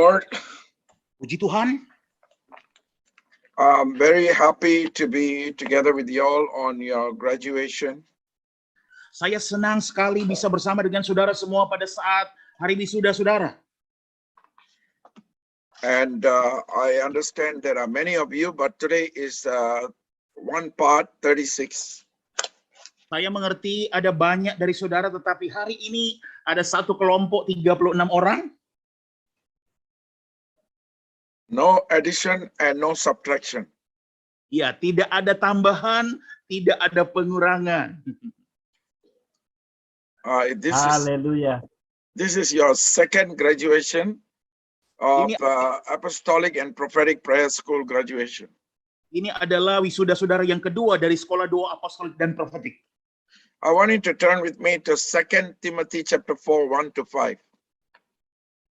Lord. Puji Tuhan, I'm very happy to be together with you all on your graduation. saya senang sekali bisa bersama dengan saudara semua pada saat hari wisuda saudara. And I understand there are many of you, but today is one part 36. Saya mengerti ada banyak dari saudara, tetapi hari ini ada satu kelompok 36 orang. No addition and no subtraction. Ya, tidak ada tambahan, tidak ada pengurangan. Haleluya. This is your second graduation of Ini- Apostolic and Prophetic Prayer School graduation. Ini adalah wisuda saudara yang kedua dari Sekolah Doa Apostolik dan Profetik. I want you to turn with me to 2 Timothy chapter 4, 1-5.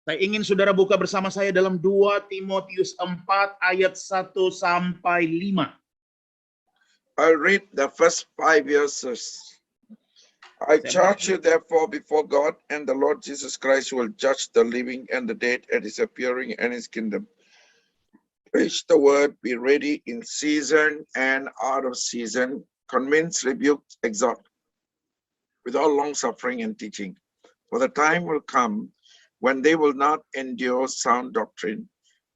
Saya ingin saudara buka bersama saya dalam 2 Timotius 4 ayat 1 sampai 5. I'll read the first 5 verses. I charge you therefore before God and the Lord Jesus Christ, who will judge the living and the dead at his appearing and his kingdom. Preach the word, be ready in season and out of season, convince, rebuke, exhort, with all long suffering and teaching. For the time will come when they will not endure sound doctrine,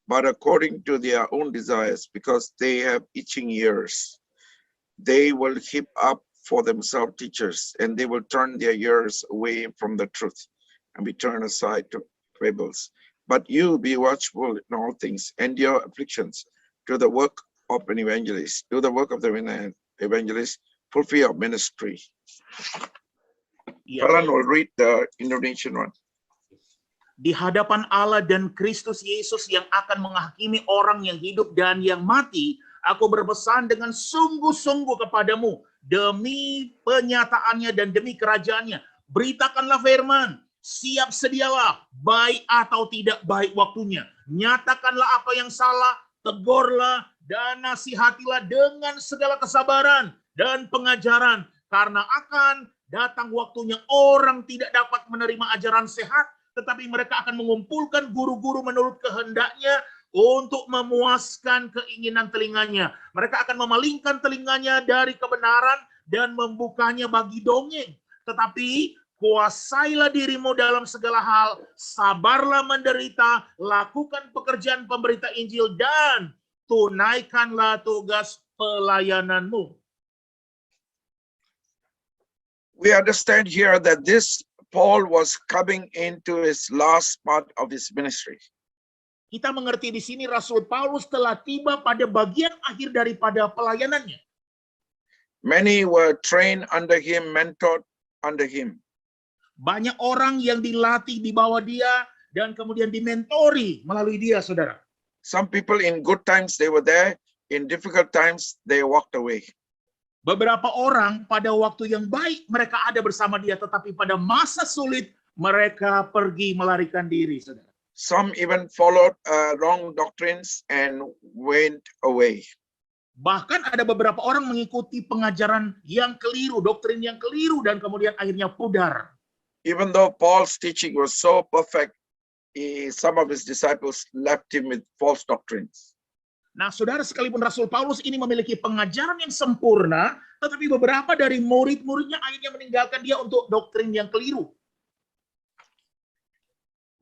but according to their own desires, because they have itching ears, they will heap up for themselves teachers, and they will turn their ears away from the truth and be turned aside to fables. But you be watchful in all things, endure afflictions, do the work of an evangelist, do the work of the evangelist, fulfill your ministry. Ya. Alan will read the Indonesian one. Di hadapan Allah dan Kristus Yesus yang akan menghakimi orang yang hidup dan yang mati, aku berpesan dengan sungguh-sungguh kepadamu demi penyataannya dan demi kerajaannya. Beritakanlah firman, siap sedialah, baik atau tidak baik waktunya. Nyatakanlah apa yang salah, tegurlah dan nasihatilah dengan segala kesabaran dan pengajaran, karena akan datang waktunya orang tidak dapat menerima ajaran sehat, tetapi mereka akan mengumpulkan guru-guru menurut kehendaknya untuk memuaskan keinginan telinganya. Mereka akan memalingkan telinganya dari kebenaran dan membukanya bagi dongeng. Tetapi kuasailah dirimu dalam segala hal, sabarlah menderita, lakukan pekerjaan pemberita Injil, dan tunaikanlah tugas pelayananmu. We understand here that this Paul was coming into his last part of his ministry. Kita mengerti di sini Rasul Paulus telah tiba pada bagian akhir daripada pelayanannya. Many were trained under him, mentored under him. Banyak orang yang dilatih di bawah dia dan kemudian dimentori melalui dia, saudara. Some people in good times they were there, in difficult times they walked away. Beberapa orang pada waktu yang baik mereka ada bersama dia, tetapi pada masa sulit mereka pergi melarikan diri, saudara. Some even followed wrong doctrines and went away. Bahkan ada beberapa orang mengikuti pengajaran yang keliru, doktrin yang keliru, dan kemudian akhirnya pudar. Even though Paul's teaching was so perfect, some of his disciples left him with false doctrines. Nah, saudara, sekalipun Rasul Paulus ini memiliki pengajaran yang sempurna, tetapi beberapa dari murid-muridnya akhirnya meninggalkan dia untuk doktrin yang keliru.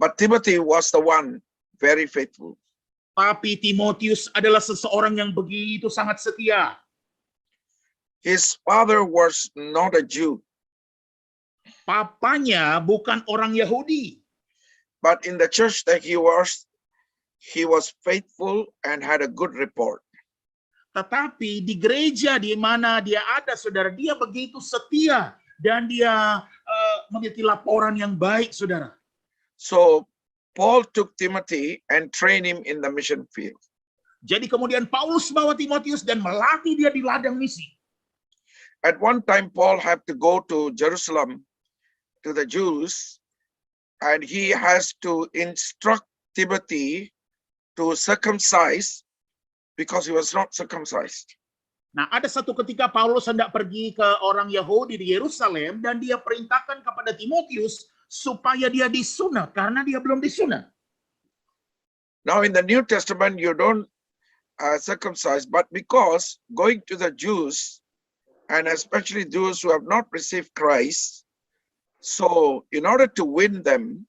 But Timothy was the one very faithful. Tapi Timotius adalah seseorang yang begitu sangat setia. His father was not a Jew, Papanya bukan orang Yahudi. but in the church that he was faithful and had a good report. Tetapi di gereja di mana dia ada, saudara, dia begitu setia dan dia memiliki laporan yang baik, saudara. So Paul took Timothy and trained him in the mission field. Jadi kemudian Paulus bawa Timotius dan melatih dia di ladang misi. At one time, Paul had to go to Jerusalem to the Jews, and he has to instruct Timothy to circumcise because he was not circumcised. Nah, ada satu ketika Paulus hendak pergi ke orang Yahudi di Yerusalem dan dia perintahkan kepada Timotius supaya dia disunat karena dia belum disunat. Now in the New Testament, you don't circumcise, but because going to the Jews, and especially those who have not received Christ, so in order to win them,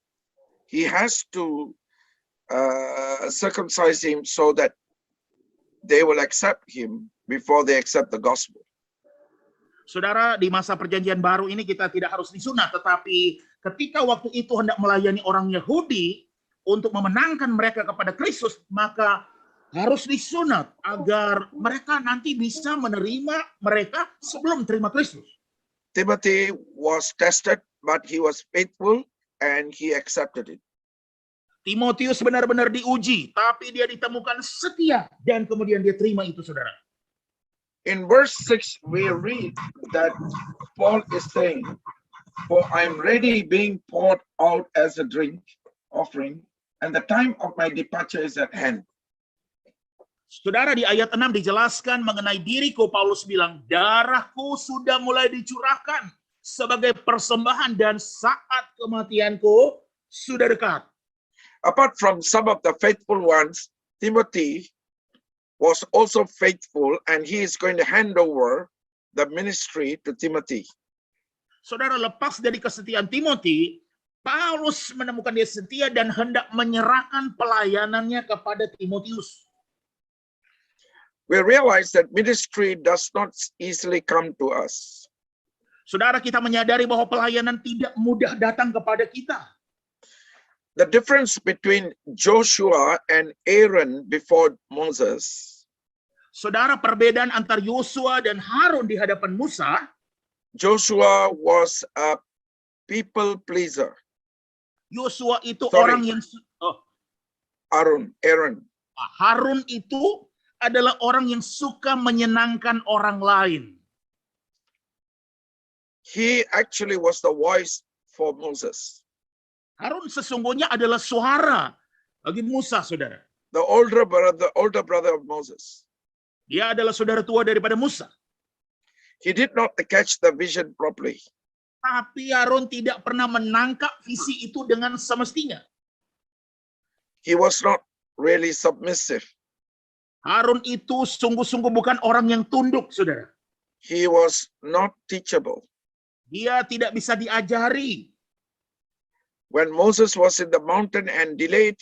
he has to circumcise him so that they will accept him before they accept the gospel. Saudara, di masa perjanjian baru ini kita tidak harus disunat, tetapi ketika waktu itu hendak melayani orang Yahudi untuk memenangkan mereka kepada Kristus, maka harus disunat agar mereka nanti bisa menerima mereka sebelum terima Kristus. Timothy was tested, but he was faithful and he accepted it. Timotius benar-benar diuji, tapi dia ditemukan setia dan kemudian dia terima itu, saudara. In verse 6, we read that Paul is saying, "For I am ready being poured out as a drink offering, and the time of my departure is at hand." Saudara, di ayat 6 dijelaskan mengenai diriku, Paulus bilang, darahku sudah mulai dicurahkan sebagai persembahan dan saat kematianku sudah dekat. Apart from some of the faithful ones, Timothy was also faithful, and he is going to hand over the ministry to Timothy. Saudara, lepas dari kesetiaan Timothy, Paulus menemukan dia setia dan hendak menyerahkan pelayanannya kepada Timotius. We realize that ministry does not easily come to us. Saudara, kita menyadari bahwa pelayanan tidak mudah datang kepada kita. The difference between Joshua and Aaron before Moses, Saudara, perbedaan antar Yosua dan Harun di hadapan Musa, Joshua was a people pleaser. Yosua itu Sorry. orang yang Aaron. Harun itu adalah orang yang suka menyenangkan orang lain. He actually was the voice for Moses. Harun sesungguhnya adalah suara bagi Musa, saudara. The older brother of Moses. Dia adalah saudara tua daripada Musa. He did not catch the vision properly. Tapi Harun tidak pernah menangkap visi itu dengan semestinya. He was not really submissive. Harun itu sungguh-sungguh bukan orang yang tunduk, saudara. He was not teachable. Dia tidak bisa diajari. When Moses was in the mountain and delayed,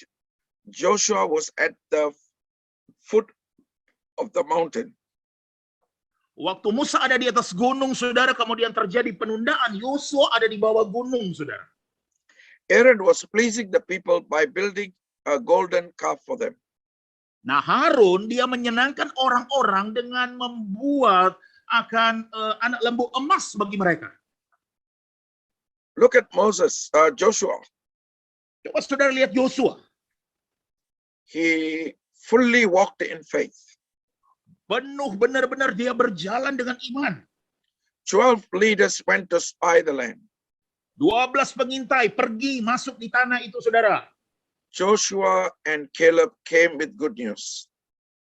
Joshua was at the foot of the mountain. Waktu Musa ada di atas gunung, saudara, kemudian terjadi penundaan. Yosua ada di bawah gunung, saudara. Aaron was pleasing the people by building a golden calf for them. Nah, Harun dia menyenangkan orang-orang dengan membuat akan anak lembu emas bagi mereka. Look at Joshua. Coba saudara lihat Yosua. He fully walked in faith. Penuh benar-benar dia berjalan dengan iman. 12 leaders went to spy the land. 12 pengintai pergi masuk di tanah itu, saudara. Joshua and Caleb came with good news.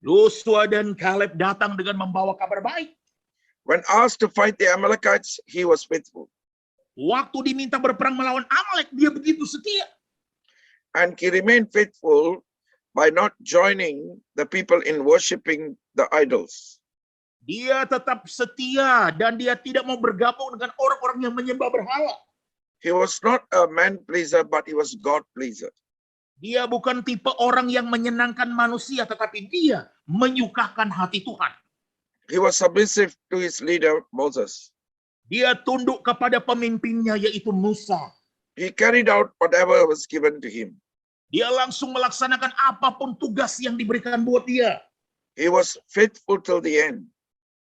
Yosua dan Kaleb datang dengan membawa kabar baik. When asked to fight the Amalekites, he was faithful. Waktu diminta berperang melawan Amalek, dia begitu setia. And he remained faithful by not joining the people in worshiping the idols. Dia tetap setia dan dia tidak mau bergabung dengan orang-orang yang menyembah berhala. He was not a man pleaser, but he was God pleaser. Dia bukan tipe orang yang menyenangkan manusia, tetapi dia menyukakan hati Tuhan. He was submissive to his leader, Moses. Dia tunduk kepada pemimpinnya, yaitu Musa. He carried out whatever was given to him. Dia langsung melaksanakan apapun tugas yang diberikan buat dia. He was faithful till the end.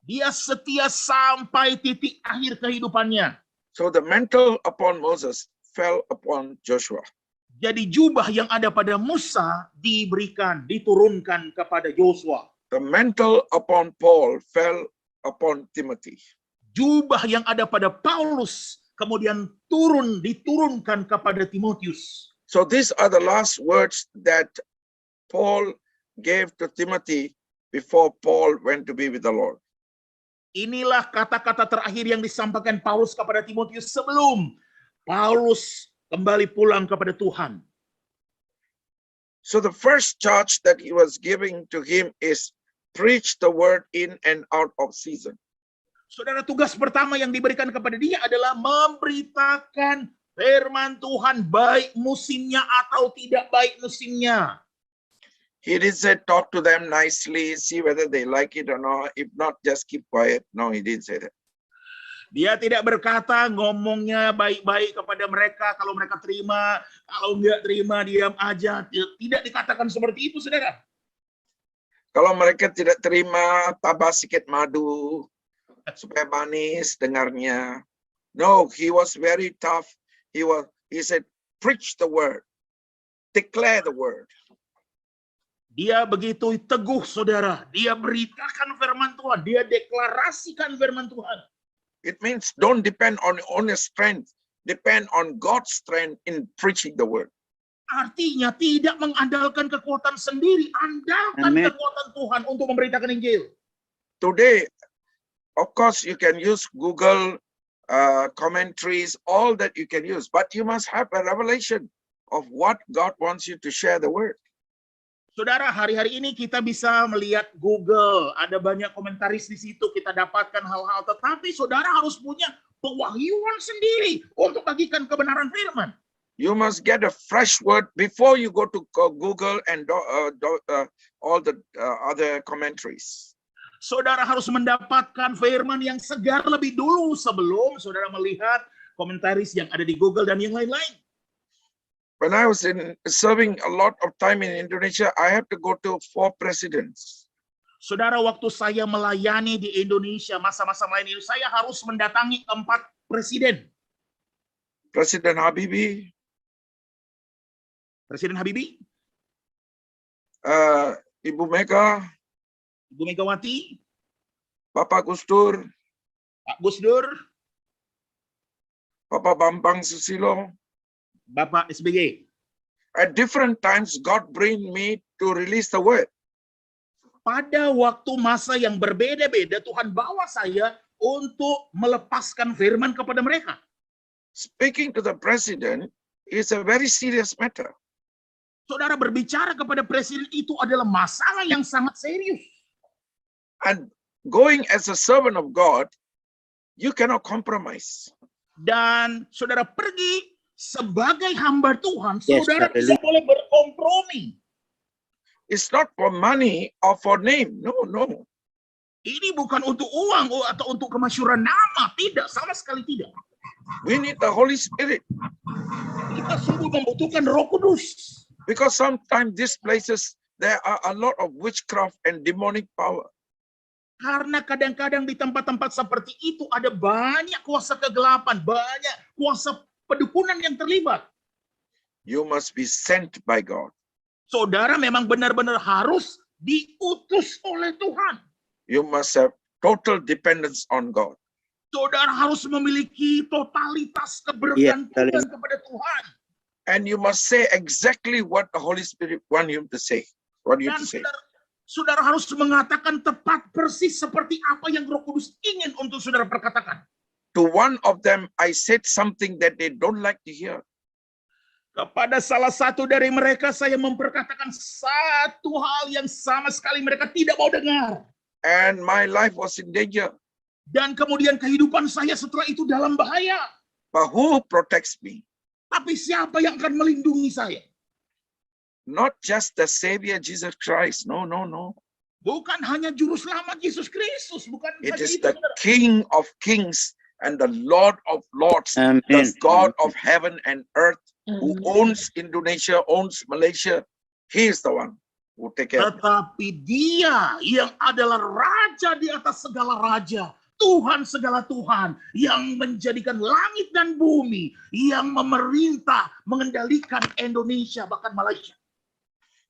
Dia setia sampai titik akhir kehidupannya. So the mantle upon Moses fell upon Joshua. Jadi jubah yang ada pada Musa diturunkan kepada Yosua. The mantle upon Paul fell upon Timothy. Jubah yang ada pada Paulus kemudian diturunkan kepada Timotius. So these are the last words that Paul gave to Timothy before Paul went to be with the Lord. Inilah kata-kata terakhir yang disampaikan Paulus kepada Timotius sebelum Paulus kembali pulang kepada Tuhan. So the first charge that he was giving to him is preach the word in and out of season. Saudara, tugas pertama yang diberikan kepada dia adalah memberitakan firman Tuhan baik musimnya atau tidak baik musimnya. He didn't say talk to them nicely, see whether they like it or not. If not, just keep quiet. No, he didn't say that. Dia tidak berkata ngomongnya baik-baik kepada mereka, kalau mereka terima, kalau enggak terima diam aja. Tidak dikatakan seperti itu, saudara. Kalau mereka tidak terima, tambah sedikit madu supaya manis dengarnya. No, he was very tough. He said, preach the word, declare the word. Dia begitu teguh, saudara. Dia beritakan firman Tuhan, dia deklarasikan firman Tuhan. It means don't depend on your own strength, depend on God's strength in preaching the word. Artinya tidak mengandalkan kekuatan sendiri, andalkan Amen. kekuatan Tuhan untuk memberitakan Injil. Today, of course, you can use Google commentaries, all that you can use, but you must have a revelation of what God wants you to share the word. Saudara, hari-hari ini kita bisa melihat Google, ada banyak komentaris di situ, kita dapatkan hal-hal, tetapi saudara harus punya pewahyuan sendiri untuk bagikan kebenaran firman. You must get a fresh word before you go to Google and all the other commentaries. Saudara harus mendapatkan firman yang segar lebih dulu sebelum saudara melihat komentaris yang ada di Google dan yang lain-lain. When I was serving a lot of time in Indonesia, I had to go to 4 presidents. Saudara, waktu saya melayani di Indonesia, masa-masa melayani, saya harus mendatangi 4 presiden. President Habibie, Presiden Habibie, Ibu Mega, Ibu Megawati, Bapak Gus Dur, Pak Gus Dur, Bapak Bambang Susilo. Bapak SBY. At different times, God bring me to release the word. Pada waktu masa yang berbeda-beda, Tuhan bawa saya untuk melepaskan firman kepada mereka. Speaking to the president is a very serious matter. Saudara, berbicara kepada presiden itu adalah masalah yang sangat serius. And going as a servant of God, you cannot compromise. Dan saudara pergi sebagai hamba Tuhan, Yes, saudara hallelujah. tidak boleh berkompromi. It's not for money or for name. No, no. Ini bukan untuk uang atau untuk kemasyhuran nama, tidak, sama sekali tidak. We need the Holy Spirit. Kita sungguh membutuhkan Roh Kudus. Because sometimes these places, there are a lot of witchcraft and demonic power. Karena kadang-kadang di tempat-tempat seperti itu ada banyak kuasa kegelapan, banyak kuasa pedukunan yang terlibat. You must be sent by God. Saudara memang benar-benar harus diutus oleh Tuhan. You must have total dependence on God. Saudara harus memiliki totalitas kebergantungan kepada Tuhan. And you must say exactly what the Holy Spirit want you to say. What you Dan to say. saudara harus mengatakan tepat persis seperti apa yang Roh Kudus ingin untuk saudara perkatakan. To one of them, I said something that they don't like to hear. Kepada salah satu dari mereka saya memperkatakan satu hal yang sama sekali mereka tidak mau dengar. And my life was in danger. Dan kemudian kehidupan saya setelah itu dalam bahaya. But who protects me? Tapi siapa yang akan melindungi saya? Not just the Savior Jesus Christ. No, no, no. Bukan hanya juru selamat Yesus Kristus, bukan It saja is itu, the saudara. King of Kings and the Lord of Lords, Amen. the God of heaven and earth, who owns Indonesia, owns Malaysia. He is the one who take care of it. Tetapi Dia yang adalah Raja di atas segala raja, Tuhan segala Tuhan, yang menjadikan langit dan bumi, yang memerintah, mengendalikan Indonesia, bahkan Malaysia.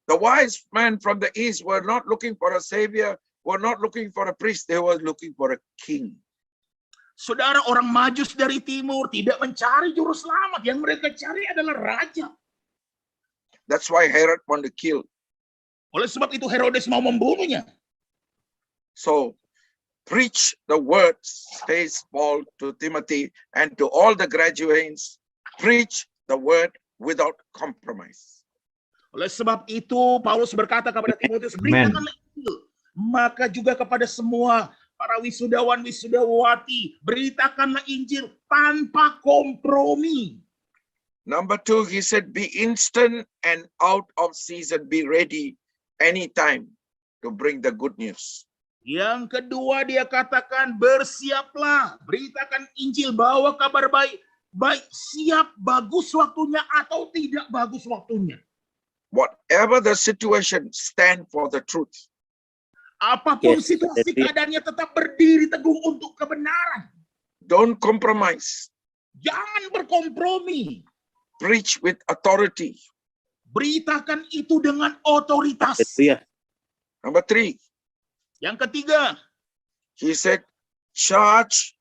The wise men from the east were not looking for a savior, were not looking for a priest, they were looking for a king. Saudara, orang Majus dari timur tidak mencari juru selamat, yang mereka cari adalah raja. That's why Herod wanted to kill. Oleh sebab itu Herodes mau membunuhnya. So preach the word, says Paul to Timothy and to all the graduates, preach the word without compromise. Oleh sebab itu, Paulus berkata kepada Timotius, beritakanlah Injil. Maka juga kepada semua para wisudawan-wisudawati, beritakanlah Injil tanpa kompromi. Number 2, he said, be instant and out of season, be ready anytime to bring the good news. Yang kedua dia katakan, bersiaplah, beritakan Injil, bawa kabar baik, baik siap, bagus waktunya atau tidak bagus waktunya. Whatever the situation, stand for the truth. Apapun situasi keadaannya, tetap berdiri teguh untuk kebenaran. Don't compromise. Jangan berkompromi. Preach with authority. Beritakan itu dengan otoritas. Number 3, Yang ketiga, he said, charge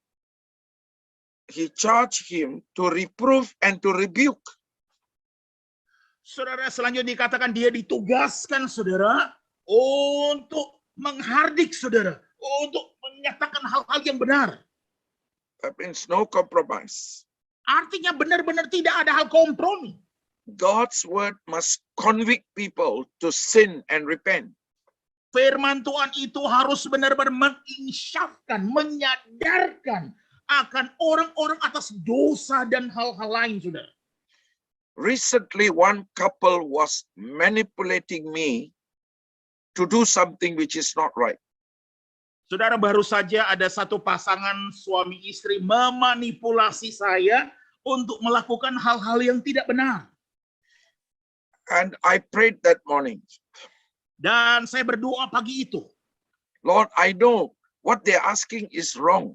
him to reprove and to rebuke. saudara, selanjutnya dikatakan dia ditugaskan, saudara, untuk menghardik, saudara, untuk menyatakan hal-hal yang benar. That means no compromise. Artinya benar-benar tidak ada hal kompromi. God's word must convict people to sin and repent. Firman Tuhan itu harus benar-benar menginsyafkan, menyadarkan akan orang-orang atas dosa dan hal-hal lain, saudara. Recently, one couple was manipulating me to do something which is not right. Saudara, baru saja ada satu pasangan suami istri memanipulasi saya untuk melakukan hal-hal yang tidak benar. And I prayed that morning, Dan saya berdoa pagi itu, Lord, I know what they're asking is wrong.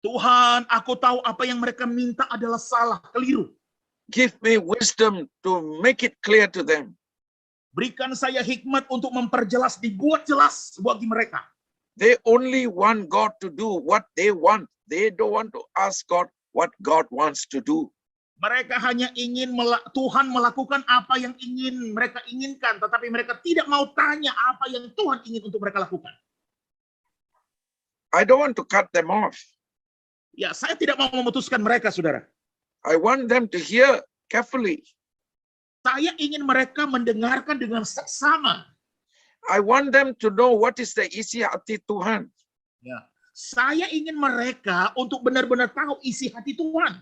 Tuhan, aku tahu apa yang mereka minta adalah salah, keliru. Give me wisdom to make it clear to them. Berikan saya hikmat untuk memperjelas, dibuat jelas bagi mereka. They only want God to do what they want. They don't want to ask God what God wants to do. Mereka hanya ingin Tuhan melakukan apa yang ingin mereka inginkan, tetapi mereka tidak mau tanya apa yang Tuhan ingin untuk mereka lakukan. I don't want to cut them off. Ya, saya tidak mau memutuskan mereka, saudara. I want them to hear carefully. Saya ingin mereka mendengarkan dengan seksama. I want them to know what is the isi hati Tuhan. Ya. Saya ingin mereka untuk benar-benar tahu isi hati Tuhan.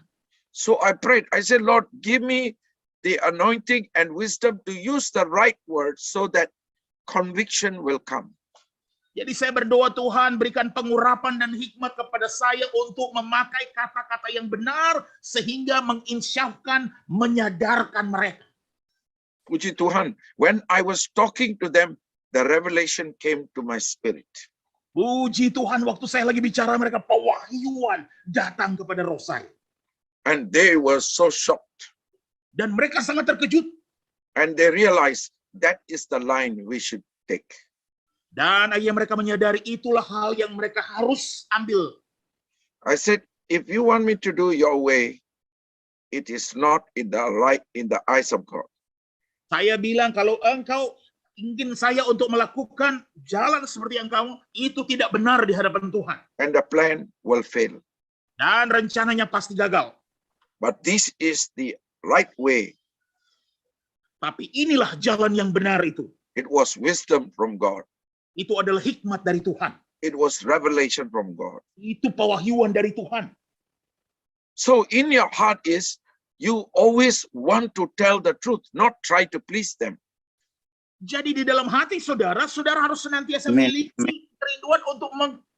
So I prayed. I said, Lord, give me the anointing and wisdom to use the right words so that conviction will come. Jadi saya berdoa, Tuhan berikan pengurapan dan hikmat kepada saya untuk memakai kata-kata yang benar sehingga menginsyafkan, menyadarkan mereka. Puji Tuhan. When I was talking to them, the revelation came to my spirit. Puji Tuhan, waktu saya lagi bicara mereka, pewahyuan datang kepada roh saya. And they were so shocked. Dan mereka sangat terkejut. And they realized that is the line we should take. Dan akhirnya mereka menyadari itulah hal yang mereka harus ambil. I said, if you want me to do your way, it is not in the right in the eyes of God. Saya bilang, kalau engkau ingin saya untuk melakukan jalan seperti yang kamu, itu tidak benar di hadapan Tuhan. And the plan will fail. Dan rencananya pasti gagal. But this is the right way. Tapi inilah jalan yang benar itu. It was wisdom from God. Itu adalah hikmat dari Tuhan. It was revelation from God. Itu pewahyuan dari Tuhan. So in your heart is, you always want to tell the truth, not try to please them. Jadi di dalam hati saudara, saudara harus senantiasa memiliki kerinduan untuk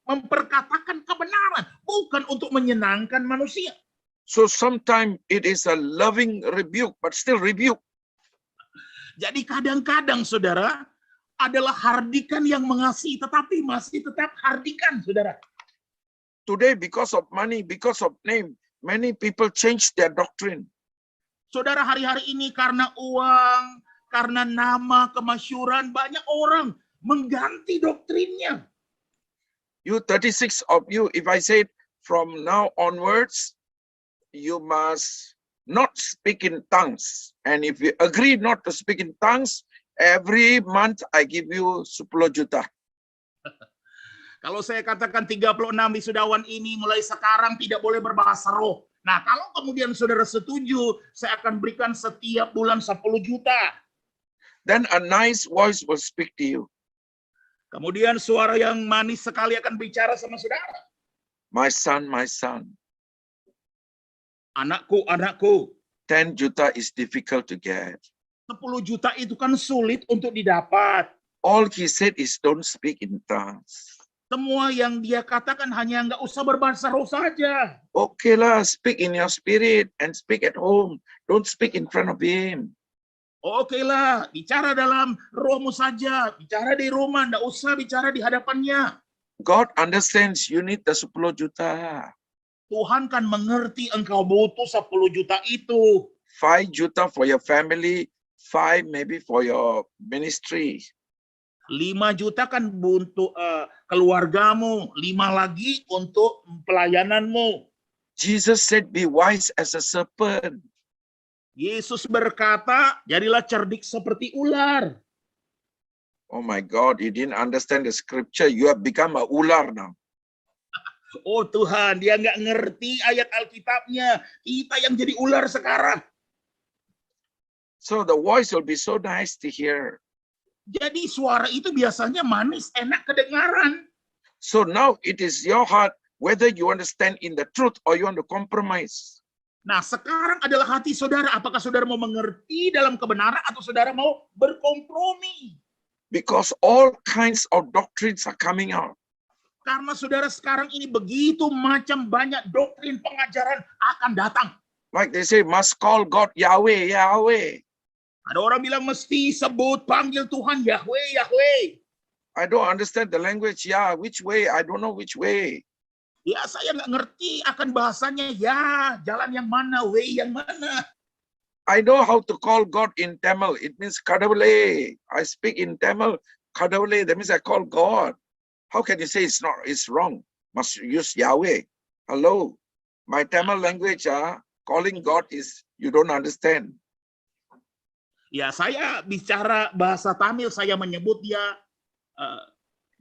memperkatakan kebenaran, bukan untuk menyenangkan manusia. So sometimes it is a loving rebuke, but still rebuke. Jadi kadang-kadang saudara adalah hardikan yang mengasihi, tetapi masih tetap hardikan, saudara. Today, because of money, because of name, many people change their doctrine. Saudara, hari-hari ini karena uang, karena nama, kemasyhuran, banyak orang mengganti doktrinnya. You 36 of you, if I say from now onwards, you must not speak in tongues. And if you agree not to speak in tongues, every month I give you 10 juta. Kalau saya katakan 36 wisudawan ini mulai sekarang tidak boleh berbahasa roh. Nah, kalau kemudian saudara setuju, saya akan berikan setiap bulan 10 juta. then a nice voice will speak to you. Kemudian suara yang manis sekali akan bicara sama saudara. My son, Anakku, anakku, 10 juta is difficult to get. 10 juta itu kan sulit untuk didapat. All he said is don't speak in tongues. Semua yang dia katakan hanya nggak usah berbahasa roh saja. Okay lah, speak in your spirit and speak at home. Don't speak in front of him. Oke lah, bicara dalam rohmu saja. Bicara di rumah, nggak usah bicara di hadapannya. God understands you need the 10 juta. Tuhan kan mengerti engkau butuh 10 juta itu. 5 juta for your family, 5 maybe for your ministry. 5 juta kan untuk keluargamu, 5 lagi untuk pelayananmu. Jesus said, be wise as a serpent. Yesus berkata, jadilah cerdik seperti ular. Oh my God, you didn't understand the scripture. You have become a ular now. Oh Tuhan, dia nggak ngerti ayat Alkitabnya. Kita yang jadi ular sekarang. So the voice will be so nice to hear. Jadi suara itu biasanya manis, enak kedengaran. So now it is your heart whether you understand in the truth or you want to compromise. Nah, sekarang adalah hati saudara. Apakah saudara mau mengerti dalam kebenaran atau saudara mau berkompromi? Because all kinds of doctrines are coming out. Karena saudara sekarang ini begitu macam banyak doktrin pengajaran akan datang. Like they say, must call God Yahweh, Yahweh. Ada orang bilang mesti sebut panggil Tuhan Yahweh, Yahweh. I don't understand the language. Yeah, which way? I don't know which way. Ya, saya nggak ngerti akan bahasanya. Ya, jalan yang mana, way yang mana. I know how to call God in Tamil. It means Kadavale. I speak in Tamil. Kadavale, that means I call God. How can you say it's wrong? Must use Yahweh. Hello. My Tamil language, calling God is, you don't understand. Ya, saya bicara bahasa Tamil, saya menyebut dia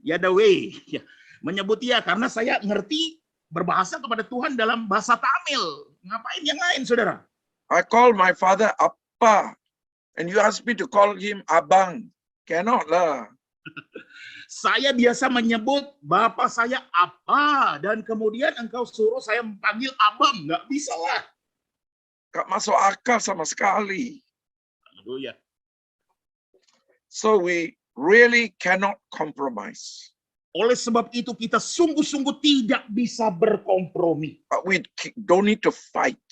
Yahweh. Ya, menyebut dia karena saya ngerti berbahasa kepada Tuhan dalam bahasa Tamil. Ngapain yang lain, saudara? I call my father Appa, and you ask me to call him Abang. Cannot lah. Saya biasa menyebut bapak saya apa, dan kemudian engkau suruh saya panggil abang. Nggak bisa lah. Gak masuk akal sama sekali. Haleluya. So we really cannot compromise. Oleh sebab itu kita sungguh-sungguh tidak bisa berkompromi. But we don't need to fight.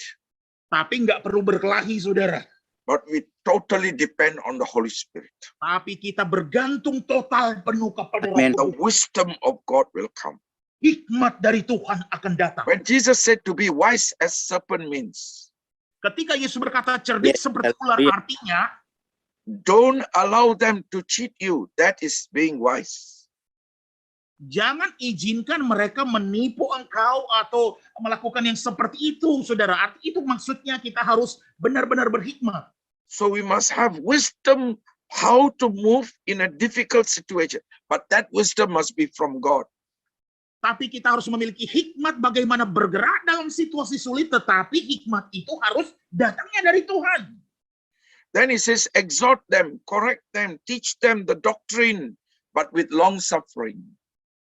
Tapi nggak perlu berkelahi, saudara. But we totally depend on the Holy Spirit. Tapi kita bergantung total penuh kepada Roh The Kudus. wisdom of God will come. Hikmat dari Tuhan akan datang. When Jesus said to be wise as serpent means, Ketika Yesus berkata cerdik seperti ular, artinya don't allow them to cheat you. That is being wise. jangan izinkan mereka menipu engkau atau melakukan yang seperti itu, saudara. Itu maksudnya kita harus benar-benar berhikmat. So we must have wisdom how to move in a difficult situation. But that wisdom must be from God. Tapi kita harus memiliki hikmat bagaimana bergerak dalam situasi sulit, tetapi hikmat itu harus datangnya dari Tuhan. Then he says, exhort them, correct them, teach them the doctrine, but with long suffering.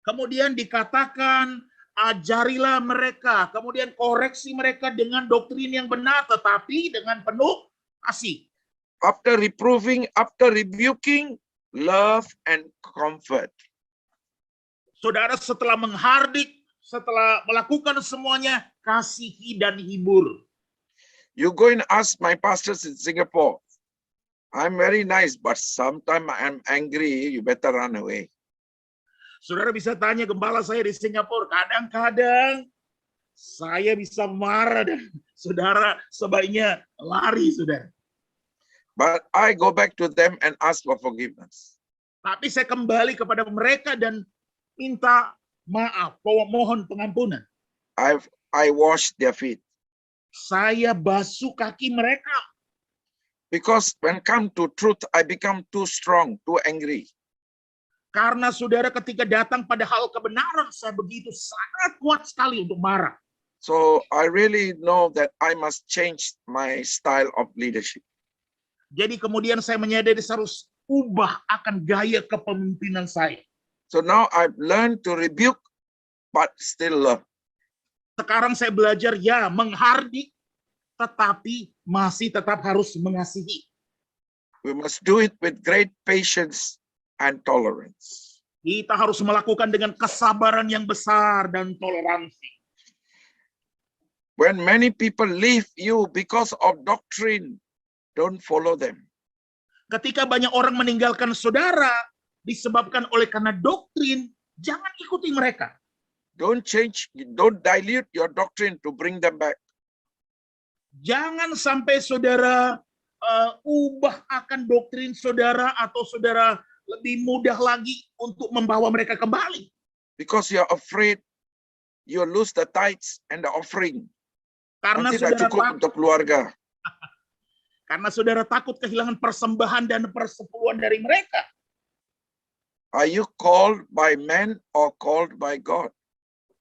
Kemudian dikatakan, ajarilah mereka, kemudian koreksi mereka dengan doktrin yang benar, tetapi dengan penuh kasih. After reproving, after rebuking, love and comfort. Saudara, setelah menghardik, setelah melakukan semuanya, kasihi dan hibur. You go and ask my pastors in Singapore. I'm very nice, but sometimes I'm angry. You better run away. Saudara bisa tanya gembala saya di Singapura, kadang-kadang saya bisa marah dan saudara sebaiknya lari, saudara. But I go back to them and ask for forgiveness. Tapi saya kembali kepada mereka dan minta maaf, mohon pengampunan. I wash their feet. Saya basuh kaki mereka. Because when come to truth, I become too strong, too angry. Karena saudara ketika datang pada hal kebenaran, saya begitu sangat kuat sekali untuk marah. So I really know that I must change my style of leadership. Jadi kemudian saya menyadari saya harus ubah akan gaya kepemimpinan saya. So now I've learned to rebuke, but still love. Sekarang saya belajar ya menghardik, tetapi masih tetap harus mengasihi. We must do it with great patience and tolerance. Kita harus melakukan dengan kesabaran yang besar dan toleransi. When many people leave you because of doctrine, don't follow them. Ketika banyak orang meninggalkan saudara disebabkan oleh karena doktrin, jangan ikuti mereka. Don't dilute your doctrine to bring them back. Jangan sampai saudara ubah akan doktrin saudara atau saudara lebih mudah lagi untuk membawa mereka kembali. Because you're afraid you'll lose the tithes and the offering. Karena Nanti tak cukup untuk keluarga. Karena saudara takut kehilangan persembahan dan persepuluhan dari mereka. Are you called by men or called by God?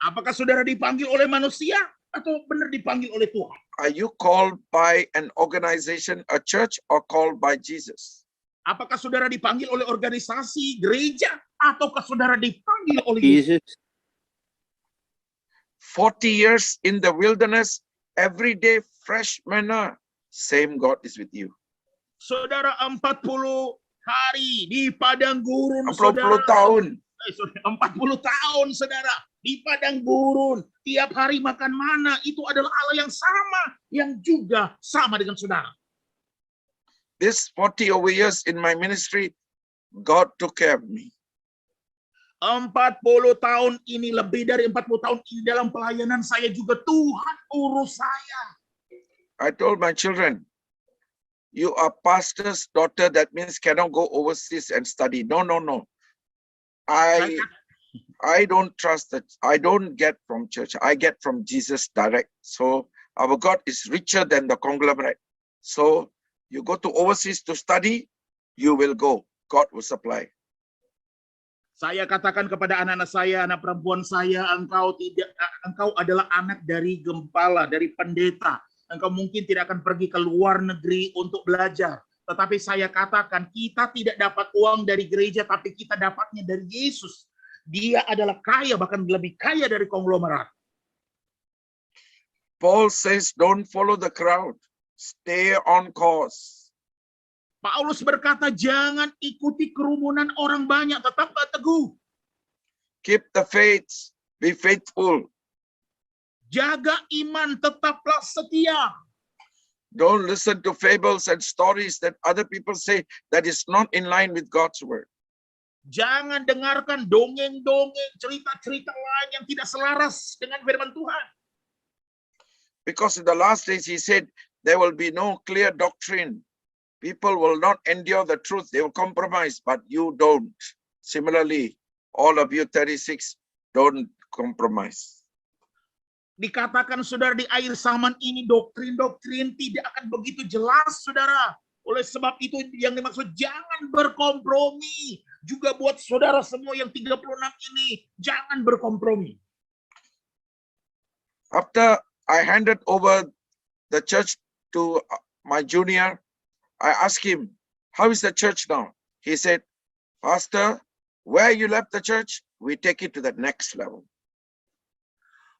Apakah saudara dipanggil oleh manusia atau benar dipanggil oleh Tuhan? Are you called by an organization, a church, or called by Jesus? Apakah saudara dipanggil oleh organisasi, gereja, ataukah saudara dipanggil oleh Yesus? 40 years in the wilderness, every day fresh manna, same God is with you. Saudara 40 hari di padang gurun, 40 saudara. tahun. 40 tahun, saudara, di padang gurun, tiap hari makan mana, itu adalah Allah yang sama, yang juga sama dengan saudara. This 40 over years in my ministry, God took care of me. 40 tahun ini, lebih dari 40 tahun ini dalam pelayanan saya juga, Tuhan urus saya. I told my children, you are pastor's daughter, that means cannot go overseas and study. No. I don't trust that. I don't get from church. I get from Jesus direct. So our God is richer than the conglomerate. So you go to overseas to study, you will go. God will supply. Saya katakan kepada anak-anak saya, anak perempuan saya, engkau adalah anak dari gembala, dari pendeta. Engkau mungkin tidak akan pergi ke luar negeri untuk belajar. Tetapi saya katakan, kita tidak dapat uang dari gereja, tapi kita dapatnya dari Yesus. Dia adalah kaya, bahkan lebih kaya dari konglomerat. Paul says, don't follow the crowd. Stay on course. Paulus berkata, jangan ikuti kerumunan orang banyak, tetaplah teguh. Keep the faith. Be faithful. Jaga iman, tetaplah setia. Don't listen to fables and stories that other people say that is not in line with God's word. Jangan dengarkan dongeng-dongeng, cerita-cerita lain yang tidak selaras dengan firman Tuhan. Because in the last days, he said, there will be no clear doctrine. People will not endure the truth. They will compromise, but you don't. Similarly, all of you 36, don't compromise. Dikatakan, saudara, di akhir zaman ini doktrin-doktrin tidak akan begitu jelas, saudara. Oleh sebab itu yang dimaksud jangan berkompromi. Juga buat saudara semua yang 36 ini, jangan berkompromi. After I handed over the church to my junior, I asked him, how is the church now? He said, Pastor, where you left the church, we take it to the next level.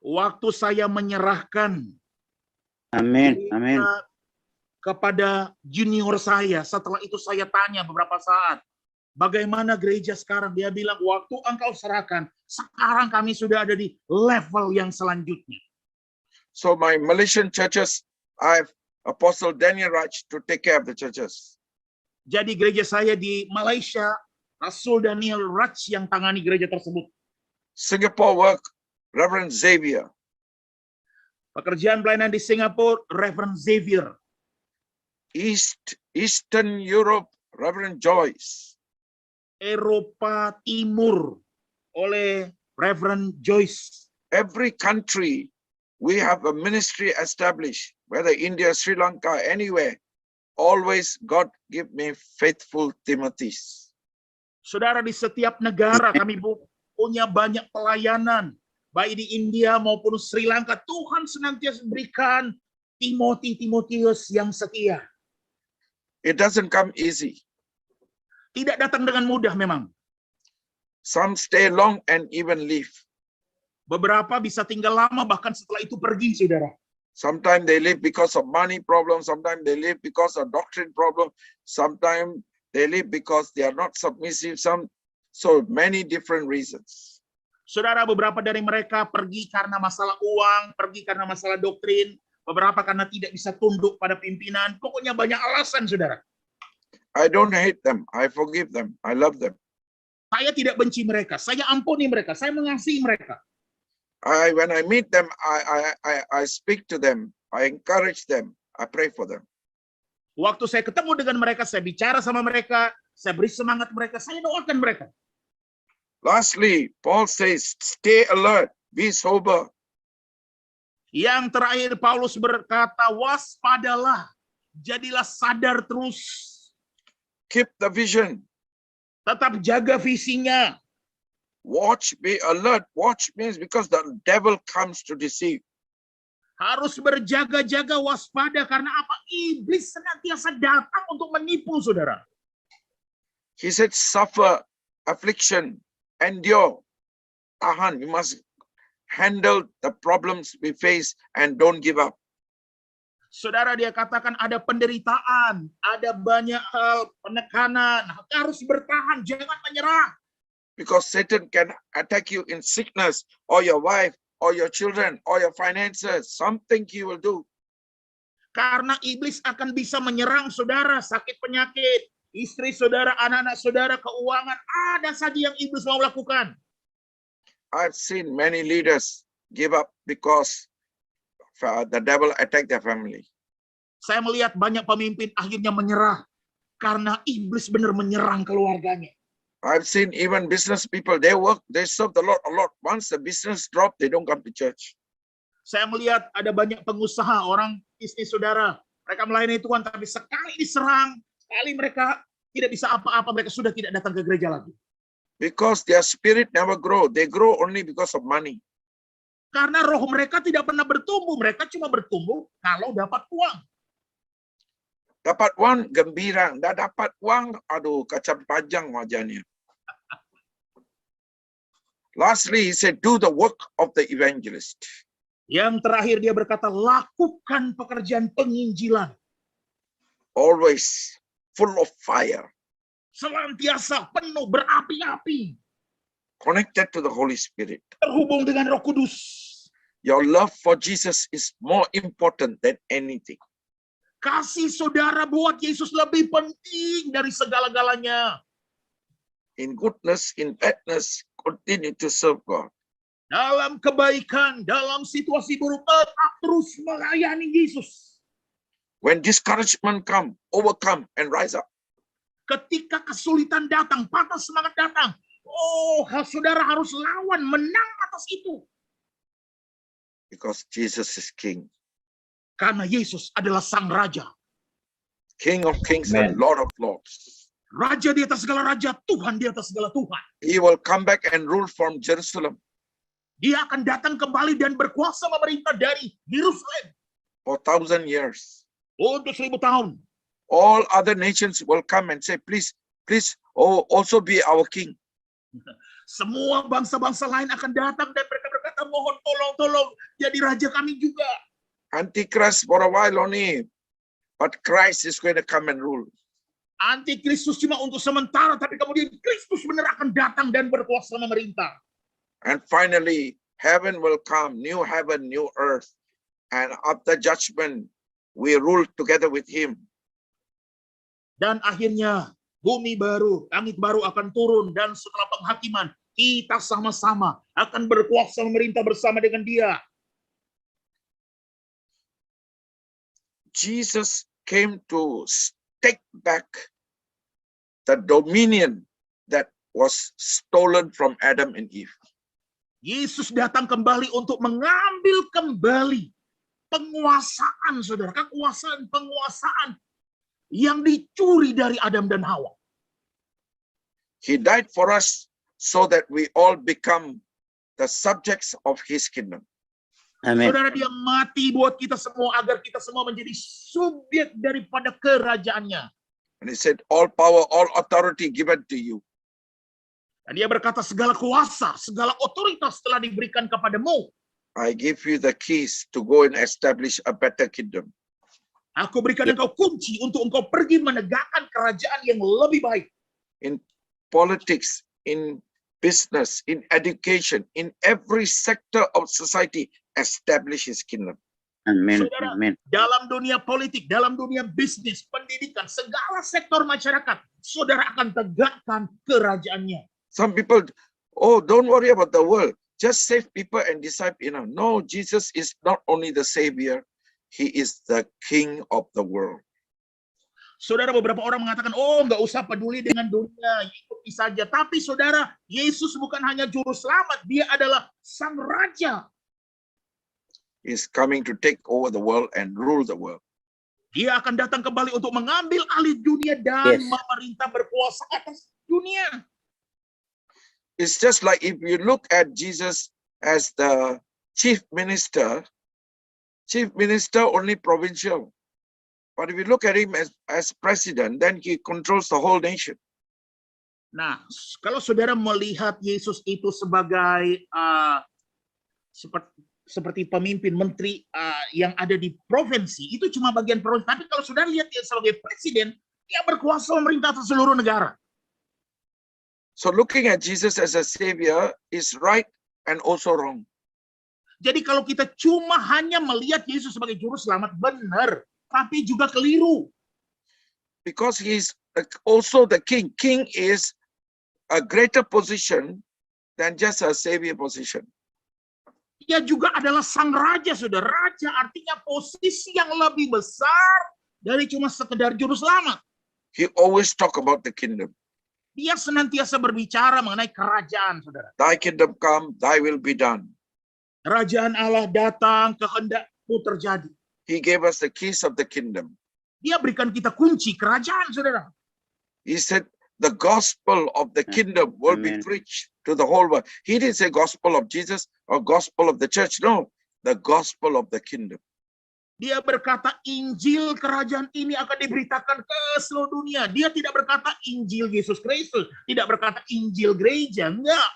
Waktu saya menyerahkan Amin. Amin. kepada junior saya, setelah itu saya tanya beberapa saat, bagaimana gereja sekarang? Dia bilang, waktu engkau serahkan, sekarang kami sudah ada di level yang selanjutnya. So my Malaysian churches, I have Apostle Daniel Raj to take care of the churches. Jadi gereja saya di Malaysia, Rasul Daniel Raj yang tangani gereja tersebut. Singapore work, Reverend Xavier. Pekerjaan pelayanan di Singapura, Reverend Xavier. Eastern Europe, Reverend Joyce. Eropa Timur oleh Reverend Joyce. Every country, we have a ministry established, whether India, Sri Lanka, anywhere. Always God give me faithful Timothys. Saudara, di setiap negara kami punya banyak pelayanan. Baik di India maupun Sri Lanka, Tuhan senantiasa berikan Timotius yang setia. It doesn't come easy. Tidak datang dengan mudah memang. Some stay long and even leave. Beberapa bisa tinggal lama bahkan setelah itu pergi, saudara. Sometimes they live because of money problem. Sometimes they live because of doctrine problem. Sometimes they live because they are not submissive. So many different reasons. Saudara, beberapa dari mereka pergi karena masalah uang, pergi karena masalah doktrin, beberapa karena tidak bisa tunduk pada pimpinan. Pokoknya banyak alasan, saudara. I don't hate them. I forgive them. I love them. Saya tidak benci mereka, saya ampuni mereka, saya mengasihi mereka. When I meet them, I speak to them. I encourage them. I pray for them. Waktu saya ketemu dengan mereka, saya bicara sama mereka, saya beri semangat mereka, saya doakan mereka. Lastly, Paul says, stay alert, be sober. Yang terakhir Paulus berkata, waspadalah, jadilah sadar terus. Keep the vision. Tetap jaga visinya. Watch, be alert. Watch means because the devil comes to deceive. Harus berjaga-jaga, waspada, karena apa? Iblis senantiasa datang untuk menipu, saudara. He said, suffer, affliction, endure, tahan. You must handle the problems we face and don't give up. Saudara, dia katakan ada penderitaan, ada banyak hal, penekanan, harus bertahan, jangan menyerah. Because Satan can attack you in sickness, or your wife, or your children, or your finances. Something he will do. Karena iblis akan bisa menyerang saudara, sakit penyakit, istri saudara, anak-anak saudara, keuangan, ada saja yang iblis mau lakukan. I've seen many leaders give up because the devil attacked their family. Saya melihat banyak pemimpin akhirnya menyerah karena iblis benar menyerang keluarganya. I've seen even business people, they serve the Lord a lot. Once the business drop, they don't come to church. Saya melihat ada banyak pengusaha, orang bisnis saudara, mereka melayani Tuhan, tapi sekali diserang, sekali mereka tidak bisa apa-apa, mereka sudah tidak datang ke gereja lagi. Because their spirit never grow. They grow only because of money. Karena roh mereka tidak pernah bertumbuh, mereka cuma bertumbuh kalau dapat uang. Dapat uang, gembira. Dah dapat uang, aduh, kacang panjang wajahnya. Lastly, he said, do the work of the evangelist. Yang terakhir dia berkata, lakukan pekerjaan penginjilan. Always full of fire. Senantiasa penuh berapi-api. Connected to the Holy Spirit. Terhubung dengan Roh Kudus. Your love for Jesus is more important than anything. Kasih saudara buat Yesus lebih penting dari segala-galanya. In goodness, in badness, continue to serve God. Dalam kebaikan, dalam situasi buruk, tetap terus melayani Yesus. When discouragement come, overcome and rise up. Ketika kesulitan datang, patah semangat datang, saudara harus lawan, menang atas itu. Because Jesus is King. Karena Yesus adalah Sang Raja. King of kings Amen. and Lord of lords. Raja di atas segala raja, Tuhan di atas segala Tuhan. He will come back and rule from Jerusalem. Dia akan datang kembali dan berkuasa memerintah dari Yerusalem. For 1,000 years. Untuk 1000 tahun. All other nations will come and say, please, also be our king. Semua bangsa-bangsa lain akan datang dan mereka berkata, mohon tolong jadi raja kami juga. Antichrist for a while only, but Christ is going to come and rule. Antikristus cuma untuk sementara, tapi kemudian Kristus benar akan datang dan berkuasa memerintah. And finally, heaven will come, new heaven, new earth. And after judgment, we rule together with him. Dan akhirnya bumi baru, langit baru akan turun, dan setelah penghakiman kita sama-sama akan berkuasa memerintah bersama dengan Dia. Jesus came to take back the dominion that was stolen from Adam and Eve. Yesus datang kembali untuk mengambil kembali penguasaan, saudara, penguasaan yang dicuri dari Adam dan Hawa. He died for us so that we all become the subjects of his kingdom. Amin. Saudara, Dia mati buat kita semua agar kita semua menjadi subjek daripada kerajaannya. And he said, all power, all authority given to you. Dan dia berkata, segala kuasa, segala otoritas telah diberikan kepadamu. I give you the keys to go and establish a better kingdom. Aku berikan engkau kunci untuk engkau pergi menegakkan kerajaan yang lebih baik. In politics, in business, in education, in every sector of society, establish his kingdom. Amen. Saudara, Amen. dalam dunia politik, dalam dunia bisnis, pendidikan, segala sektor masyarakat, saudara akan tegakkan kerajaannya. Some people, oh, don't worry about the world. Just save people and disciple. No, Jesus is not only the Savior, he is the King of the world. Saudara, beberapa orang mengatakan, oh, nggak usah peduli dengan dunia, ikuti saja. Tapi saudara, Yesus bukan hanya juru selamat, dia adalah sang raja. He's coming to take over the world and rule the world. Dia akan datang kembali untuk mengambil alih dunia dan Yes. memerintah berkuasa atas dunia. It's just like if you look at Jesus as the chief minister only provincial. But if you look at him as president, then he controls the whole nation. Nah, kalau saudara melihat Yesus itu sebagai seperti pemimpin menteri yang ada di provinsi, itu cuma bagian provinsi. Tapi kalau saudara lihat dia sebagai presiden, dia berkuasa memerintah atas seluruh negara. So looking at Jesus as a savior is right and also wrong. Jadi kalau kita cuma hanya melihat Yesus sebagai juru selamat, benar, tapi juga keliru. Because he's also the king. King is a greater position than just a savior position. Dia juga adalah sang raja, saudara. Raja artinya posisi yang lebih besar dari cuma sekedar juru selamat. He always talk about the kingdom. Dia senantiasa berbicara mengenai kerajaan, saudara. Thy kingdom come, thy will be done. Kerajaan Allah datang, kehendakmu terjadi. He gave us the keys of the kingdom. Dia berikan kita kunci kerajaan, saudara. He said the gospel of the kingdom will be Amen. preached to the whole world. He didn't say gospel of Jesus or gospel of the church. No, the gospel of the kingdom. Dia berkata Injil kerajaan ini akan diberitakan ke seluruh dunia. Dia tidak berkata Injil Yesus Kristus, tidak berkata Injil gereja, enggak.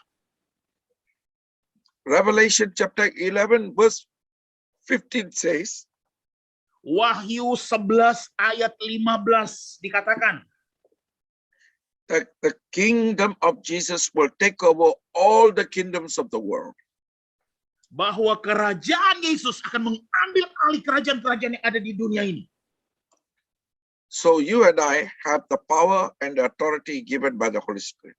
Revelation chapter 11 verse 15 says, Wahyu 11 ayat 15 dikatakan, that the kingdom of Jesus will take over all the kingdoms of the world. bahwa kerajaan Yesus akan mengambil alih kerajaan-kerajaan yang ada di dunia ini. So you and I have the power and the authority given by the Holy Spirit.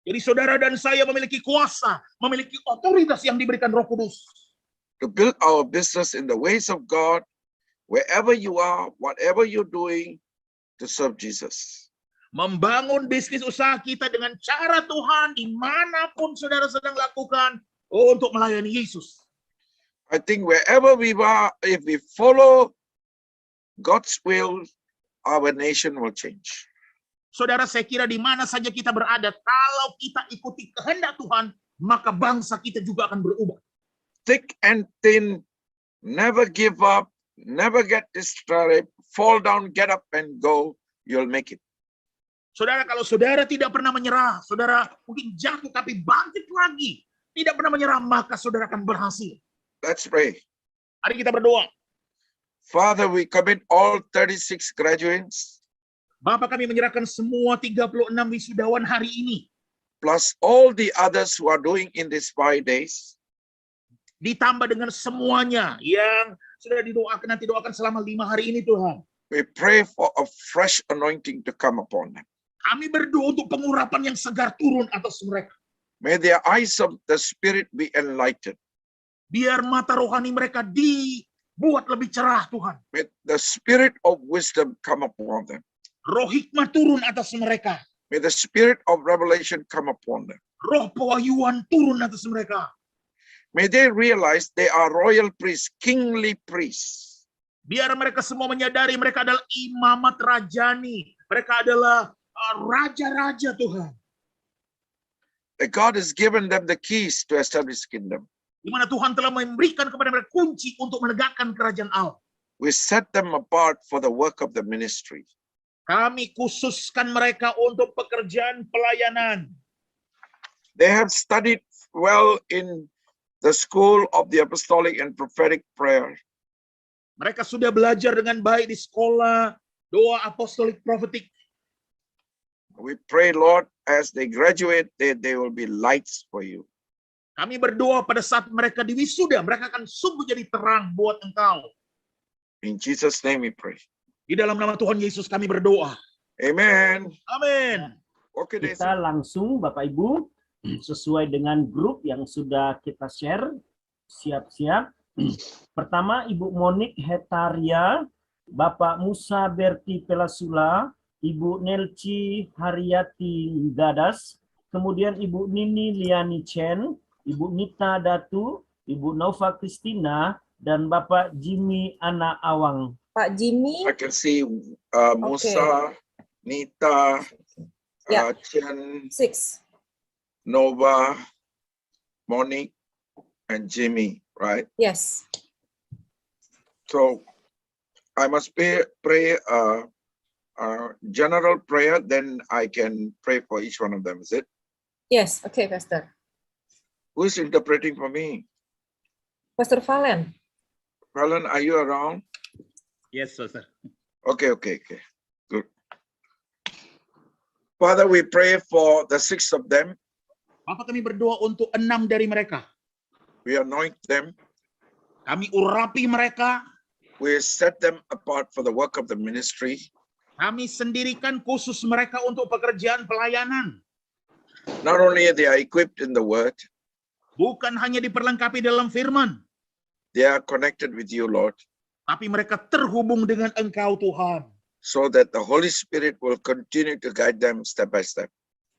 Jadi saudara dan saya memiliki kuasa, memiliki otoritas yang diberikan Roh Kudus. To build our business in the ways of God, wherever you are, whatever you're doing, to serve Jesus. Membangun bisnis usaha kita dengan cara Tuhan dimanapun saudara sedang lakukan untuk melayani Yesus. I think wherever we are, if we follow God's will, our nation will change. Saudara, saya kira di mana saja kita berada, kalau kita ikuti kehendak Tuhan, maka bangsa kita juga akan berubah. Thick and thin, never give up, never get discouraged, fall down, get up and go, you'll make it. Saudara, kalau saudara tidak pernah menyerah, saudara mungkin jatuh tapi bangkit lagi, tidak pernah menyerah, maka saudara akan berhasil. Let's pray. Mari kita berdoa. Father, we commit all 36 graduates, Bapak, kami menyerahkan semua 36 wisudawan hari ini, plus all the others who are doing in these 5 days. ditambah dengan semuanya yang sudah didoakan, nanti doakan selama 5 hari ini, Tuhan. We pray for a fresh anointing to come upon them. Kami berdoa untuk pengurapan yang segar turun atas mereka. May their eyes of the Spirit be enlightened. Biar mata rohani mereka dibuat lebih cerah, Tuhan. May the Spirit of wisdom come upon them. Roh hikmah turun atas mereka. May the Spirit of revelation come upon them. Roh pewahyuan turun atas mereka. May they realize they are royal priests, kingly priests. Biar mereka semua menyadari mereka adalah imamat rajani. Mereka adalah raja-raja, Tuhan. That God has given them the keys to establish kingdom. Di mana Tuhan telah memberikan kepada mereka kunci untuk menegakkan kerajaan Allah. We set them apart for the work of the ministry. Kami khususkan mereka untuk pekerjaan pelayanan. They have studied well in the school of the apostolic and prophetic prayer. Mereka sudah belajar dengan baik di sekolah doa apostolik profetik. We pray, Lord, as they graduate, they will be lights for you. Kami berdoa pada saat mereka diwisuda, mereka akan sungguh jadi terang buat Engkau. In Jesus' name we pray. Di dalam nama Tuhan Yesus kami berdoa. Amen. Amin. Okay, Kita langsung Bapak Ibu sesuai dengan grup yang sudah kita share. Siap-siap. Pertama Ibu Monik Hetaria, Bapak Musa Berti Pelasula, Ibu Nelci Haryati Gadas, kemudian Ibu Nini Liani Chen, Ibu Nita Datu, Ibu Nova Kristina, dan Bapak Jimmy Ana Awang. Pak Jimmy, I can see Musa, Nita, Yeah. Chen, 6. Nova, Monique, and Jimmy, right? Yes. So I must pray general prayer, then I can pray for each one of them, is it? Yes. Okay, Pastor. Who is interpreting for me? Pastor Valen. Helen, are you around? Yes, Pastor. Okay, good. Father, we pray for the 6 of them. Bapak, kami berdoa untuk 6 dari mereka. We anoint them. Kami urapi mereka. We set them apart for the work of the ministry. Kami sendirikan khusus mereka untuk pekerjaan pelayanan. Not only they are equipped in the word, Bukan hanya diperlengkapi dalam firman, they are connected with you, Lord, tapi mereka terhubung dengan Engkau, Tuhan. so that the Holy Spirit will continue to guide them step by step.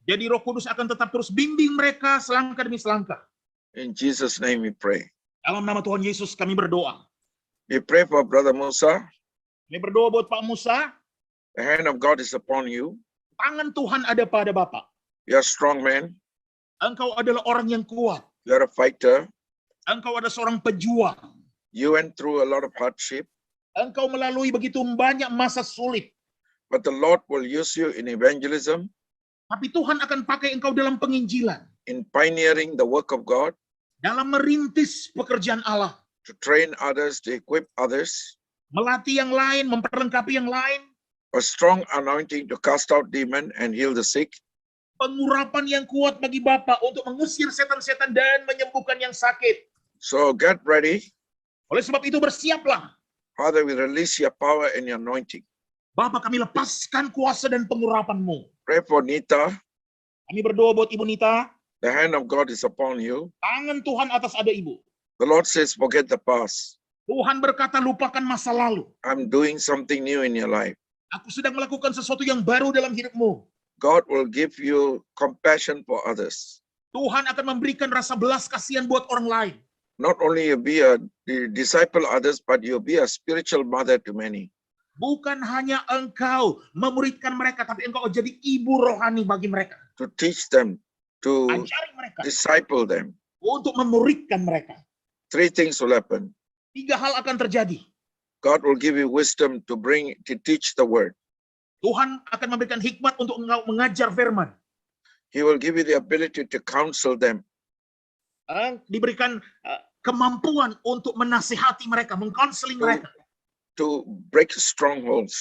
Jadi Roh Kudus akan tetap terus bimbing mereka selangkah demi selangkah. In Jesus' name we pray. Dalam nama Tuhan Yesus kami berdoa. We pray for Brother Musa. Kami berdoa buat Pak Musa. The hand of God is upon you. Tangan Tuhan ada pada Bapak. You're a strong man. Engkau adalah orang yang kuat. You're a fighter. Engkau adalah seorang pejuang. You went through a lot of hardship, Engkau melalui begitu banyak masa sulit. but the Lord will use you in evangelism, Tapi Tuhan akan pakai engkau dalam penginjilan. in pioneering the work of God, Dalam merintis pekerjaan Allah. to train others, to equip others, Melatih yang lain, memperlengkapi yang lain. a strong anointing to cast out demon and heal the sick. Pengurapan yang kuat bagi Bapak untuk mengusir setan-setan dan menyembuhkan yang sakit. So get ready. Oleh sebab itu bersiaplah. Father, we release your power and your anointing. Bapak, kami lepaskan kuasa dan pengurapan-Mu. Pray for Nita. Kami berdoa buat Ibu Nita. The hand of God is upon you. Tangan Tuhan atas ada Ibu. The Lord says, forget the past. Tuhan berkata, lupakan masa lalu. I'm doing something new in your life. Aku sedang melakukan sesuatu yang baru dalam hidupmu. God will give you compassion for others. Tuhan akan memberikan rasa belas kasihan buat orang lain. Not only you be a disciple others, but you'll be a spiritual mother to many. Bukan hanya engkau memuridkan mereka, tapi engkau jadi ibu rohani bagi mereka. To teach them, to Ajari mereka disciple them. untuk memuridkan mereka. 3 things will happen. 3 hal akan terjadi. God will give you wisdom to teach the word. Tuhan akan memberikan hikmat untuk engkau mengajar firman. He will give you the ability to counsel them. Diberikan kemampuan untuk menasihati mereka, mengkonseling mereka. To break strongholds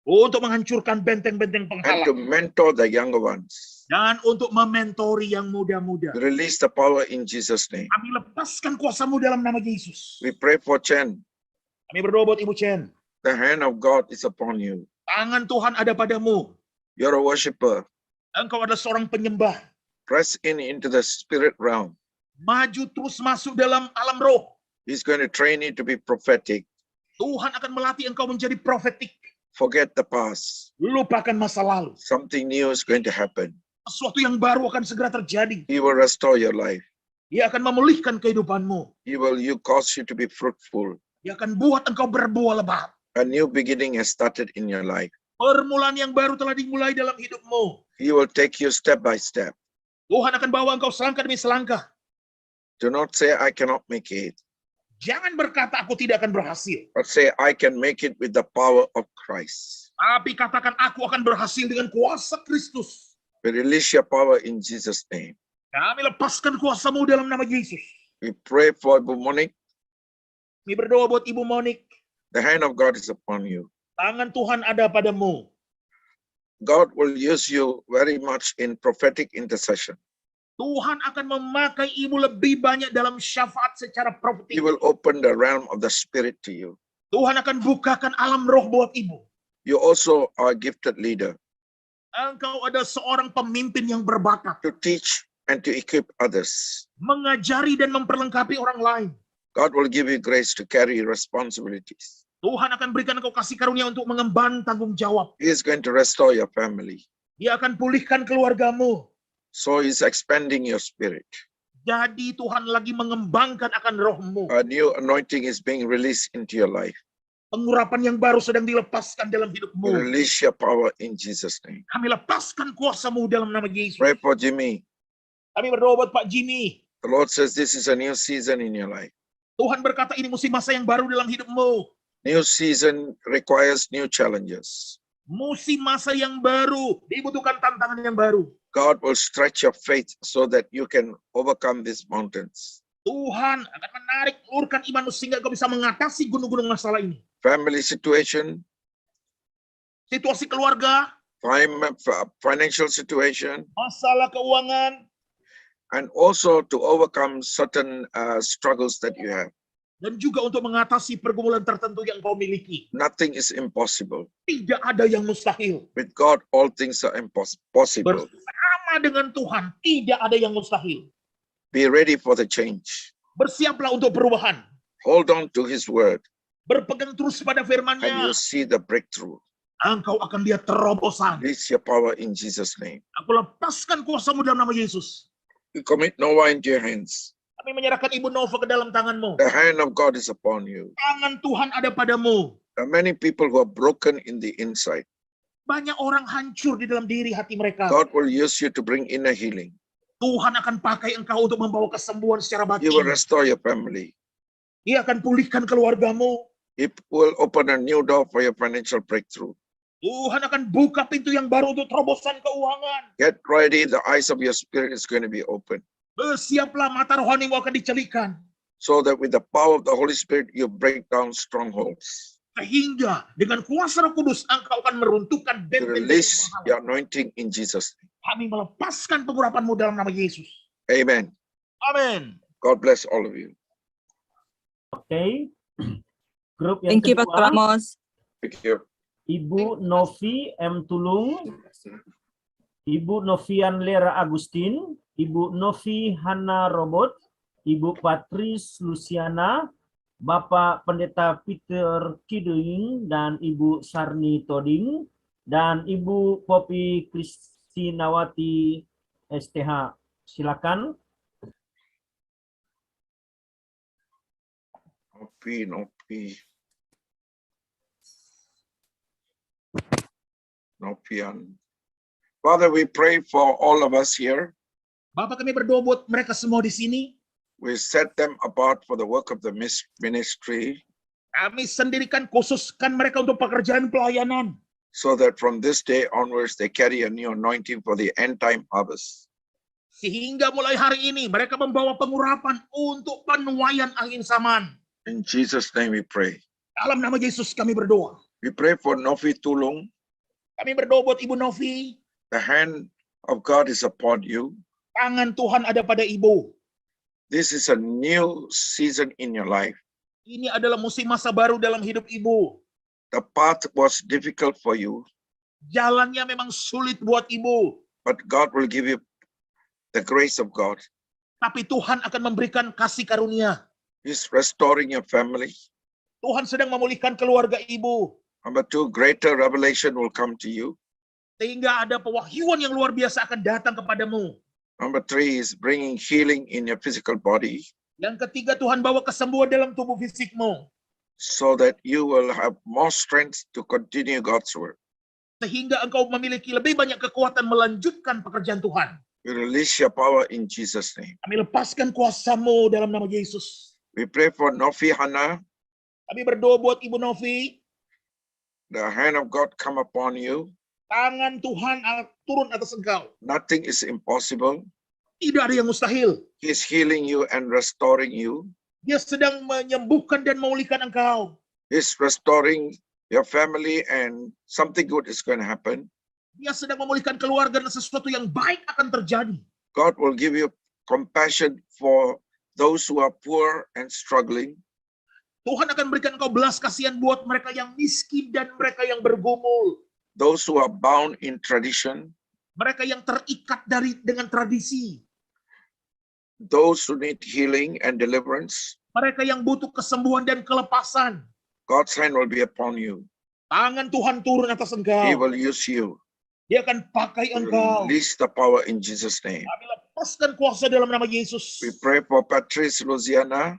Untuk menghancurkan benteng-benteng and to penghalang. mentor the younger ones. Dan untuk mementori yang muda-muda. Release the power in Jesus' name. Kami lepaskan kuasa-Mu dalam nama Yesus. We pray for Chen. Kami berdoa buat Ibu Chen. The hand of God is upon you. Tangan Tuhan ada padamu. You're a worshiper. Engkau adalah seorang penyembah. Press into the spirit realm. Maju terus masuk dalam alam roh. He's going to train you to be prophetic. Tuhan akan melatih engkau menjadi profetik. Forget the past. Lupakan masa lalu. Something new is going to happen. Sesuatu yang baru akan segera terjadi. He will restore your life. Dia akan memulihkan kehidupanmu. You cause you to be fruitful. Dia akan buat engkau berbuah lebat. A new beginning has started in your life. Permulaan yang baru telah dimulai dalam hidupmu. He will take you step by step. Tuhan akan bawa engkau selangkah demi selangkah. Do not say, I cannot make it, Jangan berkata aku tidak akan berhasil. but say, I can make it with the power of Christ. Tapi katakan, aku akan berhasil dengan kuasa Kristus. We release your power in Jesus' name. Kami lepaskan kuasa-Mu dalam nama Yesus. We pray for Ibu Monique. Kami berdoa buat Ibu Monik. The hand of God is upon you. Tangan Tuhan ada padamu. God will use you very much in prophetic intercession. Tuhan akan memakai ibu lebih banyak dalam syafaat secara He profetik. will open the realm of the Spirit to you. Tuhan akan bukakan alam roh buat ibu. You also are a gifted leader Engkau ada seorang pemimpin yang berbakat. to teach and to equip others. Mengajari dan memperlengkapi orang lain. God will give you grace to carry responsibilities. Tuhan akan berikan engkau kasih karunia untuk mengemban tanggung jawab. He is going to restore your family. Dia akan pulihkan keluargamu. So he's expanding your spirit. Jadi Tuhan lagi mengembangkan akan rohmu. A new anointing is being released into your life. Pengurapan yang baru sedang dilepaskan dalam We hidupmu. release your power in Jesus' name. Kami lepaskan kuasa-Mu dalam nama Yesus. Pray for Jimmy. Kami berdoa buat Pak Jimmy. The Lord says this is a new season in your life. Tuhan berkata ini musim masa yang baru dalam hidupmu. New season requires new challenges. Musim masa yang baru dibutuhkan tantangan yang baru. God will stretch your faith so that you can overcome these mountains. Tuhan akan menarik ulurkan imanmu sehingga kau bisa mengatasi gunung-gunung masalah ini. Family situation, Situasi keluarga, financial situation, masalah keuangan, and also to overcome certain struggles that you have. dan juga untuk mengatasi pergumulan tertentu yang kau miliki. Nothing is impossible. Tidak ada yang mustahil. With God, all things are possible. Bersama dengan Tuhan, tidak ada yang mustahil. Be ready for the change. Bersiaplah untuk perubahan. Hold on to His word, Berpegang terus pada and firman-Nya. you'll see the breakthrough. Engkau akan lihat terobosan. Release your power in Jesus' name. Aku lepaskan kuasa-Mu dalam nama Yesus. We commit Noah into your hands. Kami menyerahkan Ibu Nova ke dalam tangan-Mu. The hand of God is upon you. Tangan Tuhan ada padamu. There are many people who are broken in the inside. Banyak orang hancur di dalam diri hati mereka. God will use you to bring inner healing. Tuhan akan pakai engkau untuk membawa kesembuhan secara He will batin. restore your family. Dia akan pulihkan keluargamu. He will open a new door for your financial breakthrough. Tuhan akan buka pintu yang baru untuk terobosan keuangan. Get ready. The eyes of your spirit is going to be open, Bersiaplah, mata rohanimu akan dicelikan. so that with the power of the Holy Spirit, you break down strongholds. Sehingga dengan kuasa Roh Kudus engkau akan meruntuhkan To benteng release pahala. your anointing in Jesus' name. Kami melepaskan pengurapanmu dalam nama Yesus. Amen. Amin. God bless all of you. Oke. Grup yang Thank you, Pastor kedua, Ramos. Thank you. Ibu Novi M. Tulung, Ibu Novian Lera Agustin, Ibu Novi Hana Robot, Ibu Patrice Luciana, Bapak Pendeta Peter Kiding, dan Ibu Sarni Toding, dan Ibu Poppy Kristinawati STH. Silakan. Nopian. Father, we pray for all of us here. Bapak, kami berdoa buat mereka semua di sini. We set them apart for the work of the ministry, Kami sendirikan, khususkan mereka untuk pekerjaan pelayanan. so that from this day onwards they carry a new anointing for the end time harvest. Sehingga mulai hari ini mereka membawa pengurapan untuk penuaian akhir zaman. In Jesus' name we pray. Dalam nama Yesus kami berdoa. We pray for Novi Tulung. Kami berdoa buat Ibu Novi. The hand of God is upon you. Tangan Tuhan ada pada ibu. This is a new season in your life. Ini adalah musim masa baru dalam hidup ibu. The path was difficult for you, Jalannya memang sulit buat ibu. but God will give you the grace of God. Tapi Tuhan akan memberikan kasih karunia. He's restoring your family. Tuhan sedang memulihkan keluarga ibu. Number two, greater revelation will come to you. Sehingga ada pewahyuan yang luar biasa akan datang kepadamu. Number three is bringing healing in your physical body, Yang ketiga, Tuhan bawa kesembuhan dalam tubuh fisikmu. so that you will have more strength to continue God's work. Sehingga engkau memiliki lebih banyak kekuatan melanjutkan pekerjaan Tuhan. We release your power in Jesus' name. Kami lepaskan kuasa-Mu dalam nama Yesus. We pray for Novi Hana. Kami berdoa buat Ibu Novi. the hand of God come upon you. Tangan Tuhan turun atas engkau. Nothing is impossible. Tidak ada yang mustahil. He is healing you and restoring you. Dia sedang menyembuhkan dan memulihkan engkau. He's restoring your family and something good is going to happen. Dia sedang memulihkan keluarga dan sesuatu yang baik akan terjadi. God will give you compassion for those who are poor and struggling. Tuhan akan berikan engkau belas kasihan buat mereka yang miskin dan mereka yang bergumul. Those who are bound in tradition. Mereka yang terikat dengan tradisi. Those who need healing and deliverance. Mereka yang butuh kesembuhan dan kelepasan. God's hand will be upon you. Tangan Tuhan turun atas engkau. He will use you. Dia akan pakai engkau. Release the power in Jesus' name. Kami lepaskan kuasa dalam nama Yesus. We pray for Patrice Luciana.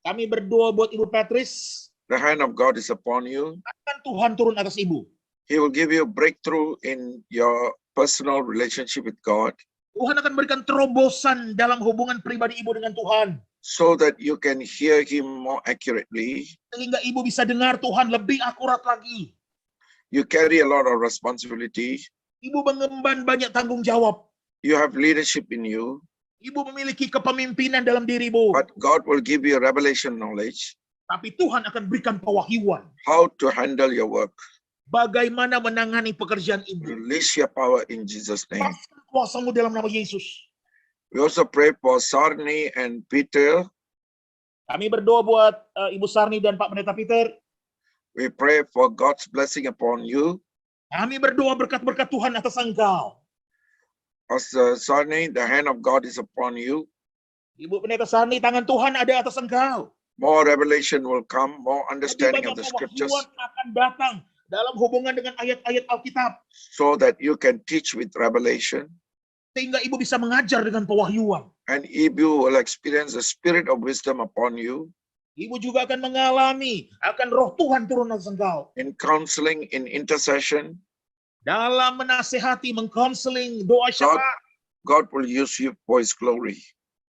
Kami berdoa buat Ibu Patrice. The hand of God is upon you. Tangan Tuhan turun atas Ibu. He will give you a breakthrough in your personal relationship with God, Tuhan akan berikan terobosan dalam hubungan pribadi Ibu dengan Tuhan. so that you can hear Him more accurately. Sehingga Ibu bisa dengar Tuhan lebih akurat lagi. You carry a lot of responsibility. Ibu mengemban banyak tanggung jawab. You have leadership in you, Ibu memiliki kepemimpinan dalam dirimu. but God will give you revelation knowledge Tapi Tuhan akan berikan pewahyuan. how to handle your work. Bagaimana menangani pekerjaan Ibu. Release your power in Jesus' name. Lepaskan kuasamu dalam nama Yesus. We also pray for Sarni and Peter. Kami berdoa buat Ibu Sarni dan Pak Pendeta Peter. We pray for God's blessing upon you. Kami berdoa berkat-berkat Tuhan atas engkau. Pastor Sarni, the hand of God is upon you. Ibu Pendeta Sarni, tangan Tuhan ada atas engkau. More revelation will come, more Lebih understanding banyak of the scriptures, pewahyuan akan datang dalam hubungan dengan ayat-ayat Alkitab. so that you can teach with revelation. Sehingga Ibu bisa mengajar dengan pewahyuan. And you will experience the spirit of wisdom upon you Ibu juga akan mengalami akan roh Tuhan turun atas engkau. in counseling, in intercession. Dalam menasehati, mengkonseling, doa syafaat. God will use you for His glory.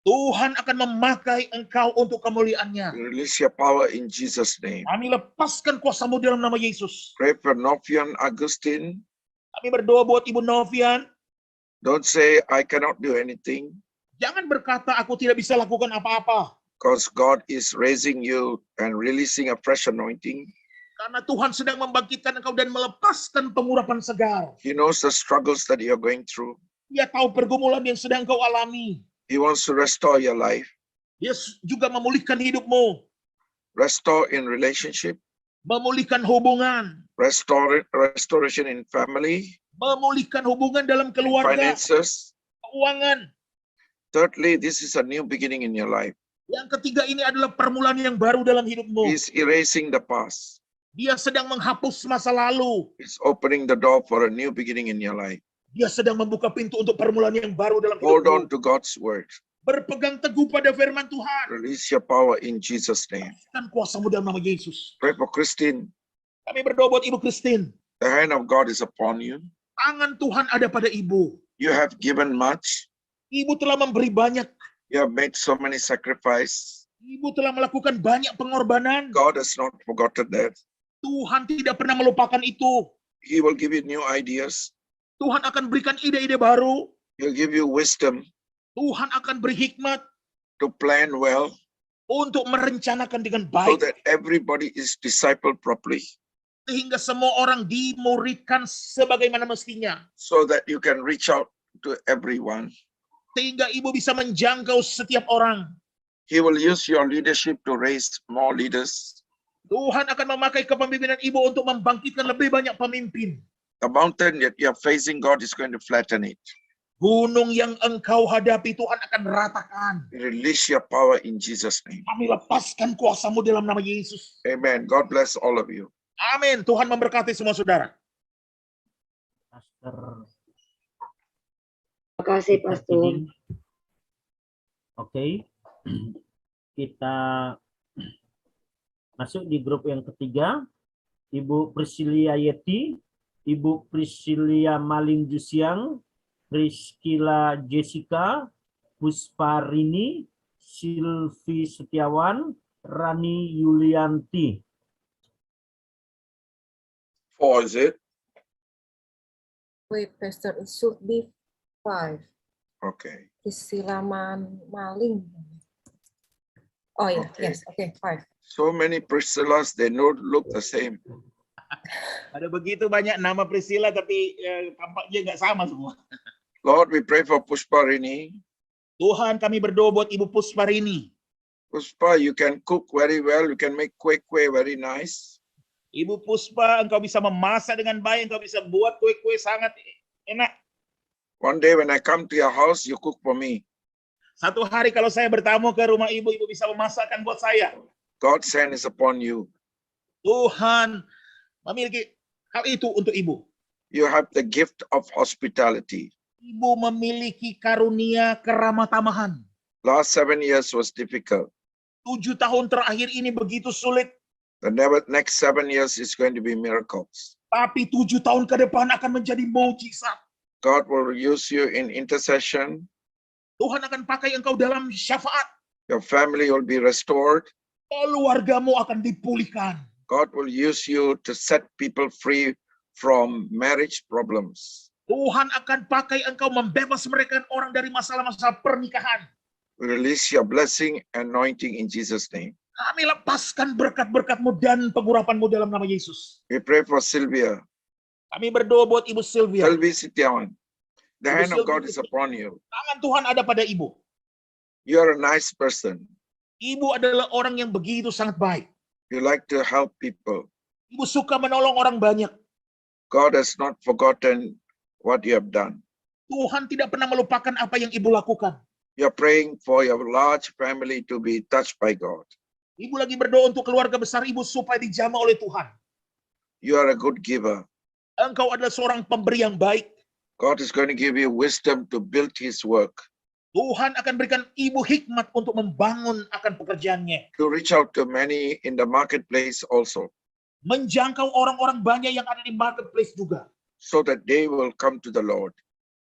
Tuhan akan memakai engkau untuk kemuliaannya. Release your power in Jesus' name. Kami lepaskan kuasamu dalam nama Yesus. Pray for Novian Augustine. Kami berdoa buat Ibu Novian. Don't say, I cannot do anything, Jangan berkata, aku tidak bisa lakukan apa-apa. because God is raising you and releasing a fresh anointing. Karena Tuhan sedang membangkitkan engkau dan melepaskan pengurapan segar. He knows the struggles that you're going through. Dia tahu pergumulan yang sedang engkau alami. He wants to restore your life, Dia juga memulihkan hidupmu. restore in relationship, Memulihkan hubungan. restoration in family, Memulihkan hubungan dalam keluarga. finances. Keuangan. Thirdly, this is a new beginning in your life. Yang ketiga ini adalah permulaan yang baru dalam hidupmu. He's erasing the past. Dia sedang menghapus masa lalu. He's opening the door for a new beginning in your life. Dia sedang membuka pintu untuk permulaan yang baru dalam Hold on hidupmu. to God's word. Berpegang teguh pada firman Tuhan. Release your power in Jesus' name. Dan kuasamu dalam nama Yesus. Pray for Christine. Kami berdoa buat Ibu Christine. The hand of God is upon you. Tangan Tuhan ada pada Ibu. You have given much. Ibu telah memberi banyak. You have made so many sacrifices. Ibu telah melakukan banyak pengorbanan. God has not forgotten that. Tuhan tidak pernah melupakan itu. He will give you new ideas. Tuhan akan berikan ide-ide baru. He'll give you wisdom Tuhan akan beri hikmat to plan well, untuk merencanakan dengan so baik. that everybody is discipled properly, Sehingga semua orang dimuridkan sebagaimana mestinya. so that you can reach out to everyone. Sehingga Ibu bisa menjangkau setiap orang. He will use your leadership to raise more leaders. Tuhan akan memakai kepemimpinan Ibu untuk membangkitkan lebih banyak pemimpin. The mountain that you are facing, God is going to flatten it. Gunung yang engkau hadapi Tuhan akan ratakan. Release your power in Jesus' name. Kami lepaskan kuasamu dalam nama Yesus. Amen. God bless all of you. Amin. Tuhan memberkati semua saudara. Pastor. Terima kasih, Pastor. Oke. Kita masuk di grup yang ketiga. Ibu Priscilia Yeti, Ibu Priscilia Maling Jusiang, Priscilla Jessica, Pusparini, Silvi Setiawan, Rani Yulianti. 4, is it? Wait, Pastor, it should be 5. Okay. Priscilla Maling. Oh yeah, Okay. yes, okay, 5. So many Priscillas, they don't look the same. Ada begitu banyak nama Priscilla tapi tampaknya nggak sama semua. Lord, we pray for Pushpa Rini. Tuhan, kami berdoa buat Ibu Pusparini. Pushpa, you can cook very well. You can make kue very nice. Ibu Puspa, engkau bisa memasak dengan baik, engkau bisa buat kue-kue sangat enak. One day when I come to your house, you cook for me. Satu hari kalau saya bertamu ke rumah ibu, ibu bisa memasakkan buat saya. God's hand is upon you. Tuhan memiliki hal itu untuk ibu. You have the gift of hospitality. Ibu memiliki karunia keramah tamahan. Last 7 years was difficult. 7 tahun terakhir ini begitu sulit. The next 7 years is going to be miracles. Tapi 7 tahun ke depan akan menjadi mukjizat. God will use you in intercession. Tuhan akan pakai engkau dalam syafaat. Your family will be restored. Keluargamu akan dipulihkan. God will use you to set people free from marriage problems. Tuhan akan pakai engkau membebas mereka orang dari masalah-masalah pernikahan. We release your blessing, anointing in Jesus' name. Kami lepaskan berkat-berkat-Mu dan pengurapan-Mu dalam nama Yesus. We pray for Sylvia. Kami berdoa buat Ibu Sylvia. Sylvia Sitiawan. The Ibu hand of Sylvia God is upon you. Tangan Tuhan ada pada Ibu. You are a nice person. Ibu adalah orang yang begitu sangat baik. You like to help people. Ibu suka menolong orang banyak. God has not forgotten what you have done. Tuhan tidak pernah melupakan apa yang Ibu lakukan. You're praying for your large family to be touched by God. Ibu lagi berdoa untuk keluarga besar Ibu supaya dijamah oleh Tuhan. You are a good giver. Engkau adalah seorang pemberi yang baik. God is going to give you wisdom to build His work, Tuhan akan berikan Ibu hikmat untuk membangun akan pekerjaannya. to reach out to many in the marketplace also, Menjangkau orang-orang banyak yang ada di marketplace juga. so that they will come to the Lord.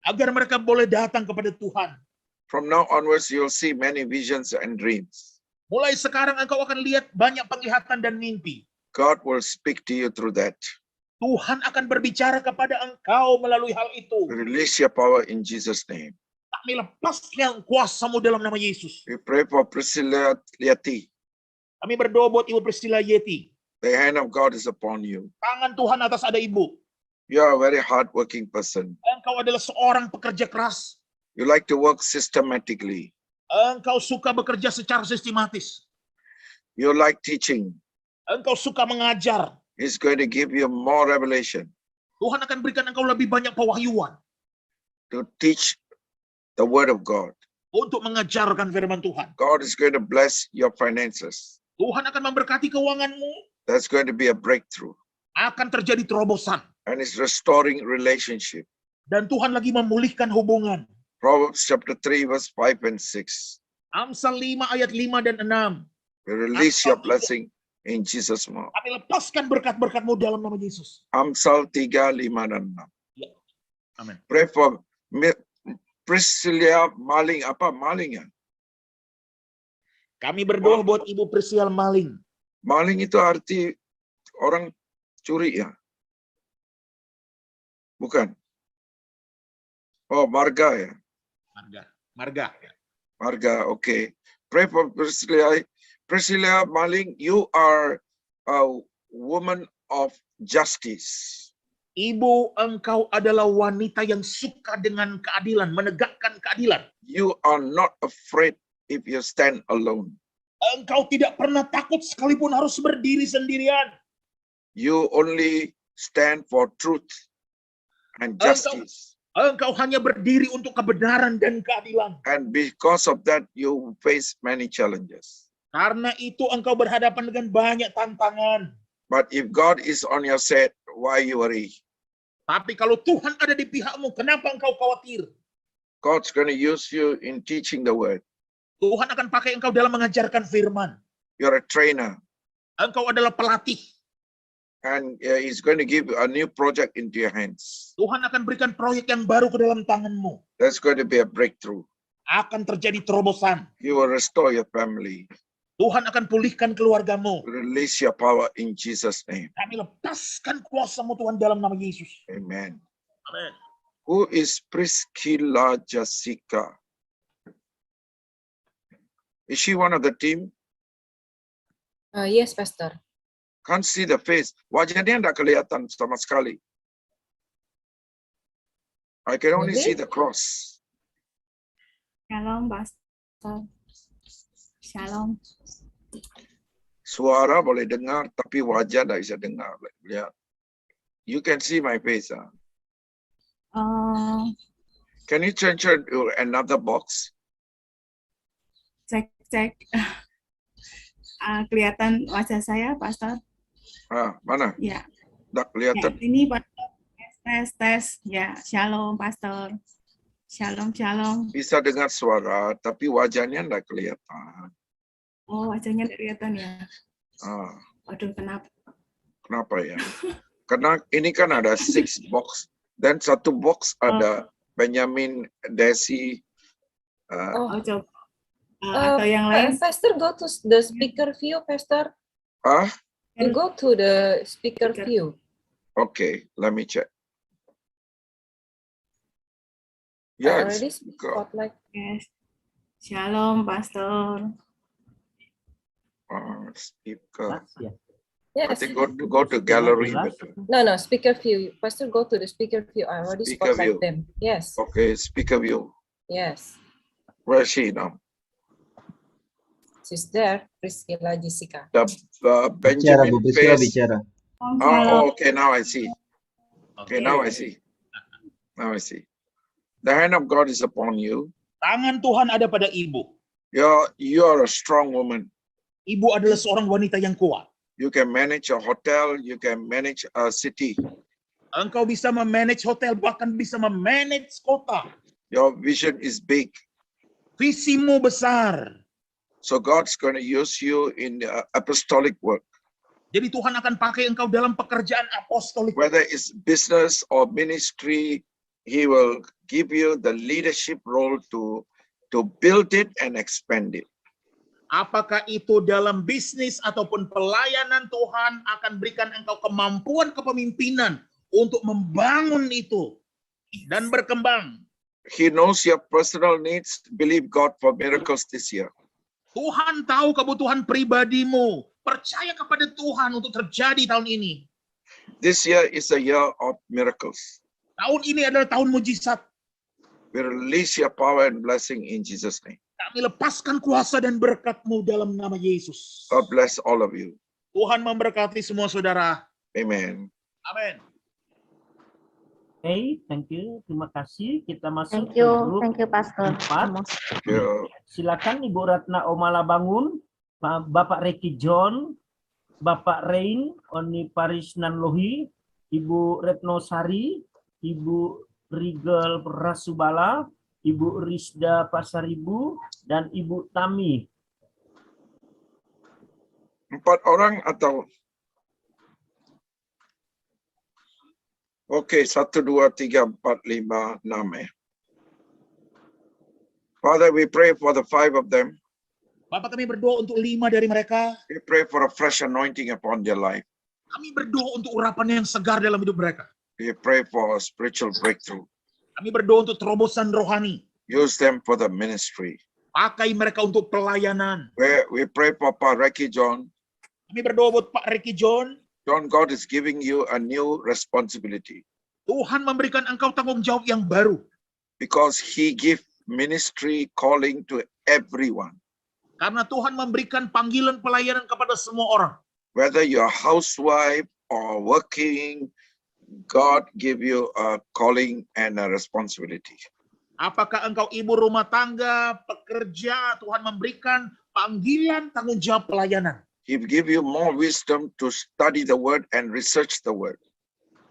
Agar mereka boleh datang kepada Tuhan. From now onwards, you'll see many visions and dreams. Mulai sekarang engkau akan lihat banyak penglihatan dan mimpi. God will speak to you through that. Tuhan akan berbicara kepada engkau melalui hal itu. Release your power in Jesus' name. Kami lepaskan kuasa-Mu dalam nama Yesus. We pray for Priscilla Liati. Kami berdoa buat Ibu Priscilla Yeti. The hand of God is upon you. Tangan Tuhan atas ada Ibu. You are a very hardworking person. Engkau adalah seorang pekerja keras. You like to work systematically. Engkau suka bekerja secara sistematis. You like teaching. Engkau suka mengajar. He's going to give you more revelation Tuhan akan berikan engkau lebih banyak pewahyuan to teach the word of God. untuk mengajarkan firman Tuhan. God is going to bless your finances. Tuhan akan memberkati keuanganmu. That's going to be a breakthrough. Akan terjadi terobosan. And it's restoring relationship. Dan Tuhan lagi memulihkan hubungan. Proverbs chapter 3, verse 5 and 6. Amsal 5 ayat 5 dan 6. We release your blessing in Jesus' name. Kami lepaskan berkat-berkat-Mu dalam nama Yesus. Amsal 3, 5 dan 6. Ya. Amin. Pray for Priscilla Maling. Apa maling ya? Kami berdoa buat Ibu Priscilla Maling. Maling itu arti orang curi ya? Bukan? Oh, marga ya? Marga. Marga, okay. Pray for Priscilla. Priscilla Maling, you are a woman of justice. Ibu, engkau adalah wanita yang suka dengan keadilan, menegakkan keadilan. You are not afraid if you stand alone. Engkau tidak pernah takut sekalipun harus berdiri sendirian. You only stand for truth and justice. Engkau hanya berdiri untuk kebenaran dan keadilan. And because of that, you face many challenges. Karena itu engkau berhadapan dengan banyak tantangan. But if God is on your side, why you worry? Tapi kalau Tuhan ada di pihakmu, kenapa engkau khawatir? God's going to use you in teaching the word. Tuhan akan pakai engkau dalam mengajarkan firman. You're a trainer. Engkau adalah pelatih. And He's going to give a new project into your hands. Tuhan akan berikan proyek yang baru ke dalam tanganmu. That's going to be a breakthrough. Akan terjadi terobosan. You will restore your family. Tuhan akan pulihkan keluargamu. Release your power in Jesus' name. Kami lepaskan kuasa-Mu Tuhan dalam nama Yesus. Amen. Amin. Who is Priscilla Jessica? Is she one of the team? Yes, Pastor. Can't see the face. Wajahnya enggak kelihatan sama sekali. I can only see Really? the cross. Shalom, Pastor. Shalom. Suara boleh dengar, tapi wajah enggak bisa dengar. Lihat. You can see my face. Huh? Can you change to another box? Cek. Kelihatan wajah saya, Pastor. Mana? Ya. Enggak Ya, kelihatan. ini Pastor. Tes. Ya, shalom, Pastor. Shalom. Bisa dengar suara, tapi wajahnya enggak kelihatan. Oh, wajahnya tidak kelihatan ya. Ah, Waduh, kenapa? kenapa ya? Karena ini kan ada 6 box, dan satu box ada Benjamin, Desi. Oh, Oh, coba. Atau yang lain? Pastor, go to the speaker view, Pastor. You go to the speaker Speaker. view. Okay, let me check. I Yeah, already it's spotlight. Yes. Shalom, Pastor. speaker. Ya. I Yes. think go to gallery Jelas. better. No, speaker view. Pastor, go to the speaker view. I already Speaker spotlight view. them. Yes. Okay, speaker view. Yes. Where is she now? She's there, Priscilla Jessica. The Bicara, Benjamin Bu Priscilla face. bicara. Oh, okay, now I see. Okay, Oke. now I see. Now I see. The hand of God is upon you. Tangan Tuhan ada pada ibu. You're a strong woman. Ibu adalah seorang wanita yang kuat. You can manage a hotel. You can manage a city. Engkau bisa memanage hotel, bahkan bisa memanage kota. Your vision is big. Visimu besar. So God's going to use you in apostolic work, Jadi Tuhan akan pakai engkau dalam pekerjaan apostolik. whether it's business or ministry. He will give you the leadership role to build it and expand it. Apakah itu dalam bisnis ataupun pelayanan, Tuhan akan berikan engkau kemampuan kepemimpinan untuk membangun itu dan berkembang. He knows your personal needs. Believe God for miracles this year. Tuhan tahu kebutuhan pribadimu. Percaya kepada Tuhan untuk terjadi tahun ini. This year is a year of miracles. Tahun ini adalah tahun mujizat. We release your power and blessing in Jesus' name. Kami lepaskan kuasa dan berkat-Mu dalam nama Yesus. God bless all of you. Tuhan memberkati semua saudara. Amen. Amin. Oke, thank you. Terima kasih. Kita masuk Thank you. ke grup Thank you, Pastor. 4. Thank you. Silakan Ibu Ratna Omala Bangun, Bapak Reki John, Bapak Rain Oni Parisnan Lohi, Ibu Retno Sari, Ibu Rigel Rasubala, Ibu Risda Pasaribu, dan Ibu Tami. 4 orang atau? Okay, 1, 2, 3, 4, 5, 6 ya. Father, we pray for the 5 of them. Bapak, kami berdoa untuk 5 dari mereka. We pray for a fresh anointing upon their life. Kami berdoa untuk urapan yang segar dalam hidup mereka. We pray for a spiritual breakthrough. Kami berdoa untuk terobosan rohani. Use them for the ministry. Pakai mereka untuk pelayanan. We pray for Pak Reki John. Kami berdoa buat Pak Reki John. John, God is giving you a new responsibility Tuhan memberikan engkau tanggung jawab yang baru. because He give ministry calling to everyone. Karena Tuhan memberikan panggilan pelayanan kepada semua orang. Whether you're a housewife or working, God give you a calling and a responsibility. Apakah engkau ibu rumah tangga, pekerja, Tuhan memberikan panggilan tanggung jawab pelayanan. He give you more wisdom to study the word and research the word.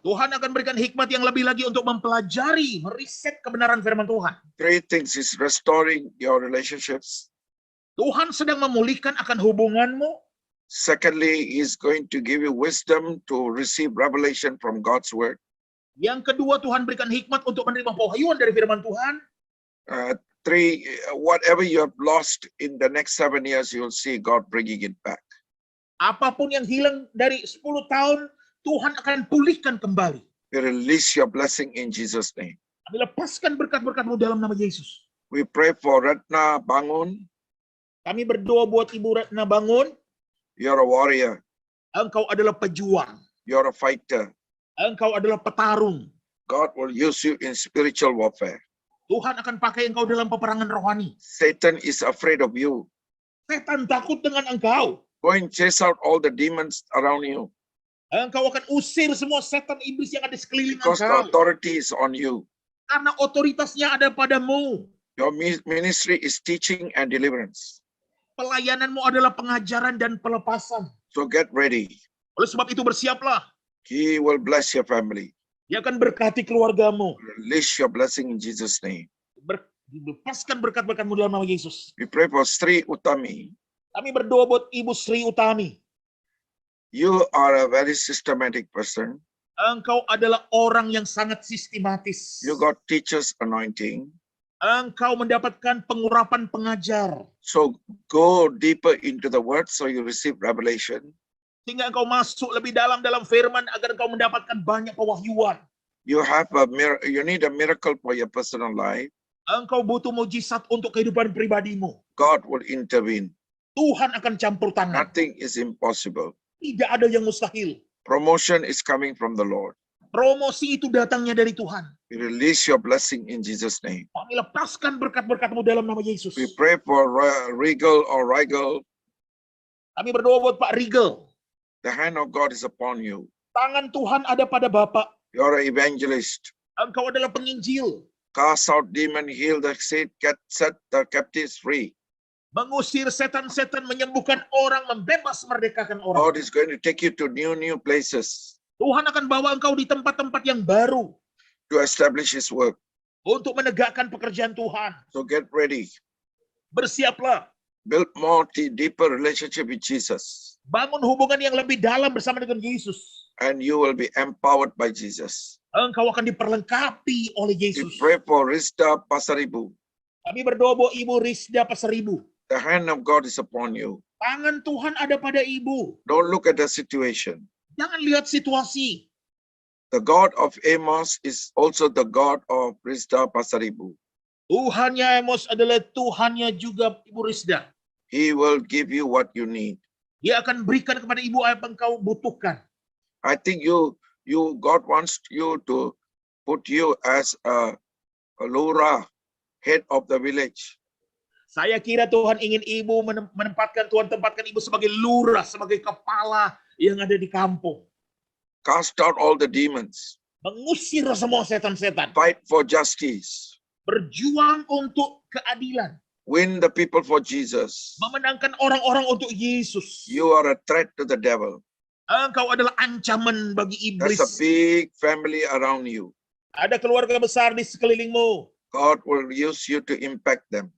Tuhan akan berikan hikmat yang lebih lagi untuk mempelajari, meriset kebenaran firman Tuhan. 3 things is restoring your relationships. Tuhan sedang memulihkan akan hubunganmu. Secondly, He's going to give you wisdom to receive revelation from God's word. Yang kedua, Tuhan berikan hikmat untuk menerima pewahyuan dari firman Tuhan. whatever you have lost in the next 7 years, you will see God bringing it back. Apapun yang hilang dari 10 tahun, Tuhan akan pulihkan kembali. We release your blessing in Jesus' name. Kami lepaskan berkat-berkat-Mu dalam nama Yesus. We pray for Ratna Bangun. Kami berdoa buat Ibu Ratna Bangun. You're a warrior. Engkau adalah pejuang. You're a fighter. Engkau adalah petarung. God will use you in spiritual warfare. Tuhan akan pakai engkau dalam peperangan rohani. Satan is afraid of you. Setan takut dengan engkau. Go and chase out all the demons around you Engkau akan usir semua setan iblis yang ada sekeliling because the engkau. authority is on you. Karena otoritasnya ada padamu. Your ministry is teaching and deliverance. Pelayananmu adalah pengajaran dan pelepasan. So get ready. Oleh sebab itu bersiaplah. He will bless your family. Dia akan berkati keluargamu. Release your blessing in Jesus' name. Lepaskan berkat-berkatmu dalam nama Yesus. We pray for Sri Utami. Kami berdoa buat Ibu Sri Utami. You are a very systematic person. Engkau adalah orang yang sangat sistematis. You got teacher's anointing. Engkau mendapatkan pengurapan pengajar. So go deeper into the word so you receive revelation. Sehingga engkau masuk lebih dalam firman agar engkau mendapatkan banyak pewahyuan. You need a miracle for your personal life. Engkau butuh mujizat untuk kehidupan pribadimu. God will intervene. Tuhan akan campur tangan. Nothing is impossible. Tidak ada yang mustahil. Promotion is coming from the Lord. Promosi itu datangnya dari Tuhan. We release your blessing in Jesus' name. Kami lepaskan berkat-berkat-Mu dalam nama Yesus. We pray for Regal or Rigel. Kami berdoa buat Pak Rigel. The hand of God is upon you. Tangan Tuhan ada pada Bapak. You're an evangelist. Engkau adalah penginjil. Cast out demon, heal the sick, set the captives free. Mengusir setan-setan, menyembuhkan orang, membebas merdekakan orang. God is going to take you to new places Tuhan akan bawa engkau di tempat-tempat yang baru to establish His work. untuk menegakkan pekerjaan Tuhan. So get ready. Bersiaplah. Build more deeper relationship with Jesus. Bangun hubungan yang lebih dalam bersama dengan Yesus. And you will be empowered by Jesus. Engkau akan diperlengkapi oleh We Yesus. pray for Rizda Pasaribu. Kami berdoa buat Ibu Rizda Pasaribu. The hand of God is upon you. Tangan Tuhan ada pada Ibu. Don't look at the situation. Jangan lihat situasi. The God of Amos is also the God of Rizda Pasaribu. Tuhannya Amos adalah Tuhannya juga Ibu Rizda. He will give you what you need. Dia akan berikan kepada Ibu apa yang engkau butuhkan. I think God wants you to put you as a lura, head of the village. Saya kira Tuhan ingin Ibu tempatkan Ibu sebagai lurah, sebagai kepala yang ada di kampung. Cast out all the demons. Mengusir semua setan-setan. Fight for justice. Berjuang untuk keadilan. Win the people for Jesus. Memenangkan orang-orang untuk Yesus. You are a threat to the devil. Engkau adalah ancaman bagi iblis. There's a big family around you. Ada keluarga besar di sekelilingmu. God will use you to impact them.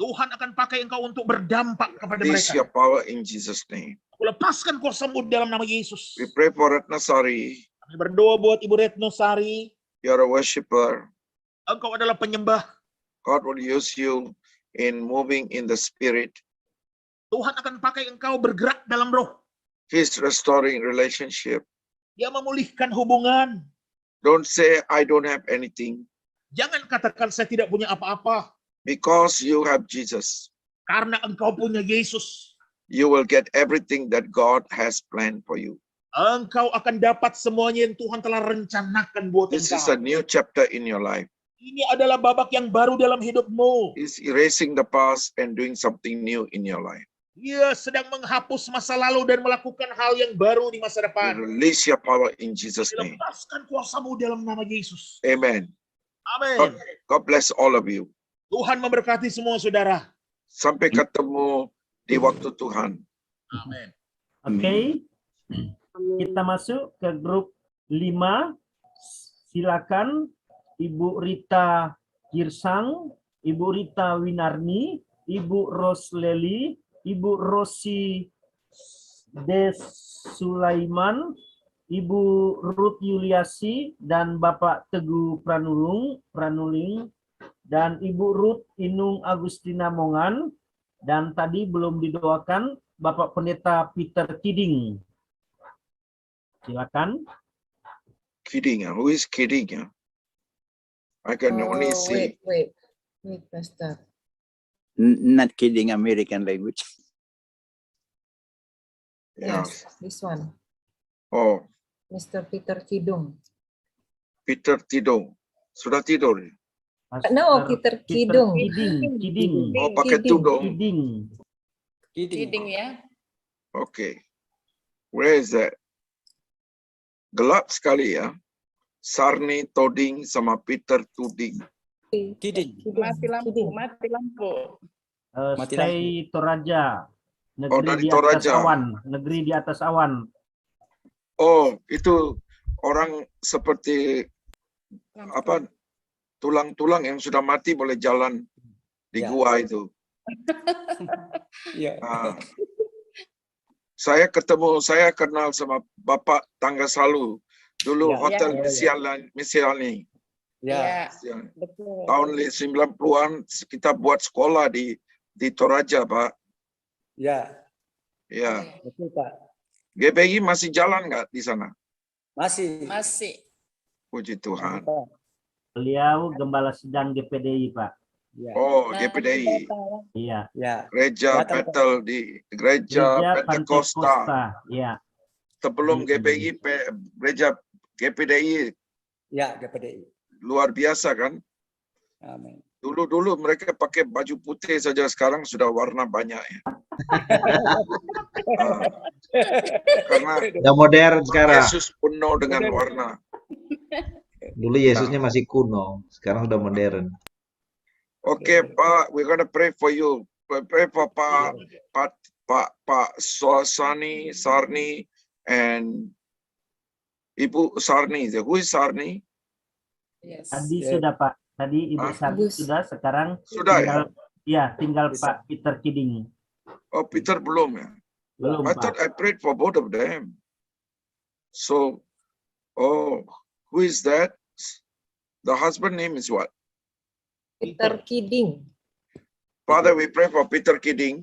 Tuhan akan pakai engkau untuk berdampak kepada Release mereka. your power in Jesus' name. Aku lepaskan kuasa-Mu dalam nama Yesus. We pray for Ratnasari. Kami berdoa buat Ibu Retno Sari. You're a worshiper. Engkau adalah penyembah. God will use you in moving in the spirit. Tuhan akan pakai engkau bergerak dalam roh. He's restoring relationship. Dia memulihkan hubungan. Don't say, I don't have anything. Jangan katakan saya tidak punya apa-apa. Because you have Jesus, Karena engkau punya Yesus. you will get everything that God has planned for you. Engkau akan dapat semuanya yang Tuhan telah rencanakan buat This is a engkau. new chapter in your life. Ini adalah babak yang baru dalam hidupmu. He's erasing the past and doing something new in your life. Dia sedang menghapus masa lalu dan melakukan hal yang baru di masa You depan. release your power in Jesus' name. Lepaskan kuasa-Mu dalam nama Yesus. Amen. Amin. God bless all of you. Tuhan memberkati semua saudara. Sampai ketemu di waktu Tuhan. Amin. Oke. Kita masuk ke grup 5. Silakan Ibu Rita Girsang, Ibu Rita Winarni, Ibu Rosleli, Ibu Rosi Des Sulaiman, Ibu Ruth Yuliasi, dan Bapak Teguh Pranuling dan Ibu Ruth Inung Agustina Mongan, dan tadi belum didoakan Bapak Pendeta Peter Kiding. Silakan. Kidding. Who is kidding? I can only see. Wait, Pastor. Not kidding, American language. Yeah. Yes, this one, Oh, Mr. Peter Kidung. Peter Tidong. Sudah tidur. No, Peter Kidung. Kiding. Oh, pakai Kiding. tudung. Kiding. ya. Okay. Where is that? Gelap sekali ya. Sarni Toding sama Peter Tuding. Kidding. Mati lampu. Stay Toraja. Oh, Negeri dari di atas Toraja. awan. Negeri di atas awan. Oh, itu orang seperti apa? Tulang-tulang yang sudah mati boleh jalan di Ya. gua itu. Yeah. Ah. Saya kenal sama Bapak Tangga Salu. Dulu Ya, Hotel Misiani. Yeah. Tahun 90-an kita buat sekolah di Toraja, Pak. Yeah. Ya. Betul, Pak. GBI masih jalan nggak di sana? Masih. Puji Tuhan. Pak. Beliau gembala sedang GPDI, Pak. Ya. Oh, GPDI. Iya. Ya. Gereja Datang, Pak. Bethel di Gereja Pentakosta. Iya. Sebelum GBI, Gereja GPDI Ya, GPDI. luar biasa kan? Amin. Dulu mereka pakai baju putih saja, sekarang sudah warna banyak ya. Karena Udah modern sekarang. Yesus penuh dengan warna. Dulu Yesusnya masih kuno, sekarang sudah modern. Oke, Pak, we're gonna pray for you. Pray for Pak Sarni, and Ibu Sarni. Who is Sarni? Tadi sudah, Pak. Tadi Ibu Sarni sudah, sekarang Sudah ya? tinggal Pak Peter Kiding. Oh, Peter belum ya? Belum, I Pak. thought I prayed for both of them. So, who is that? The husband name is what? Peter Kiding. Father, we pray for Peter Kiding.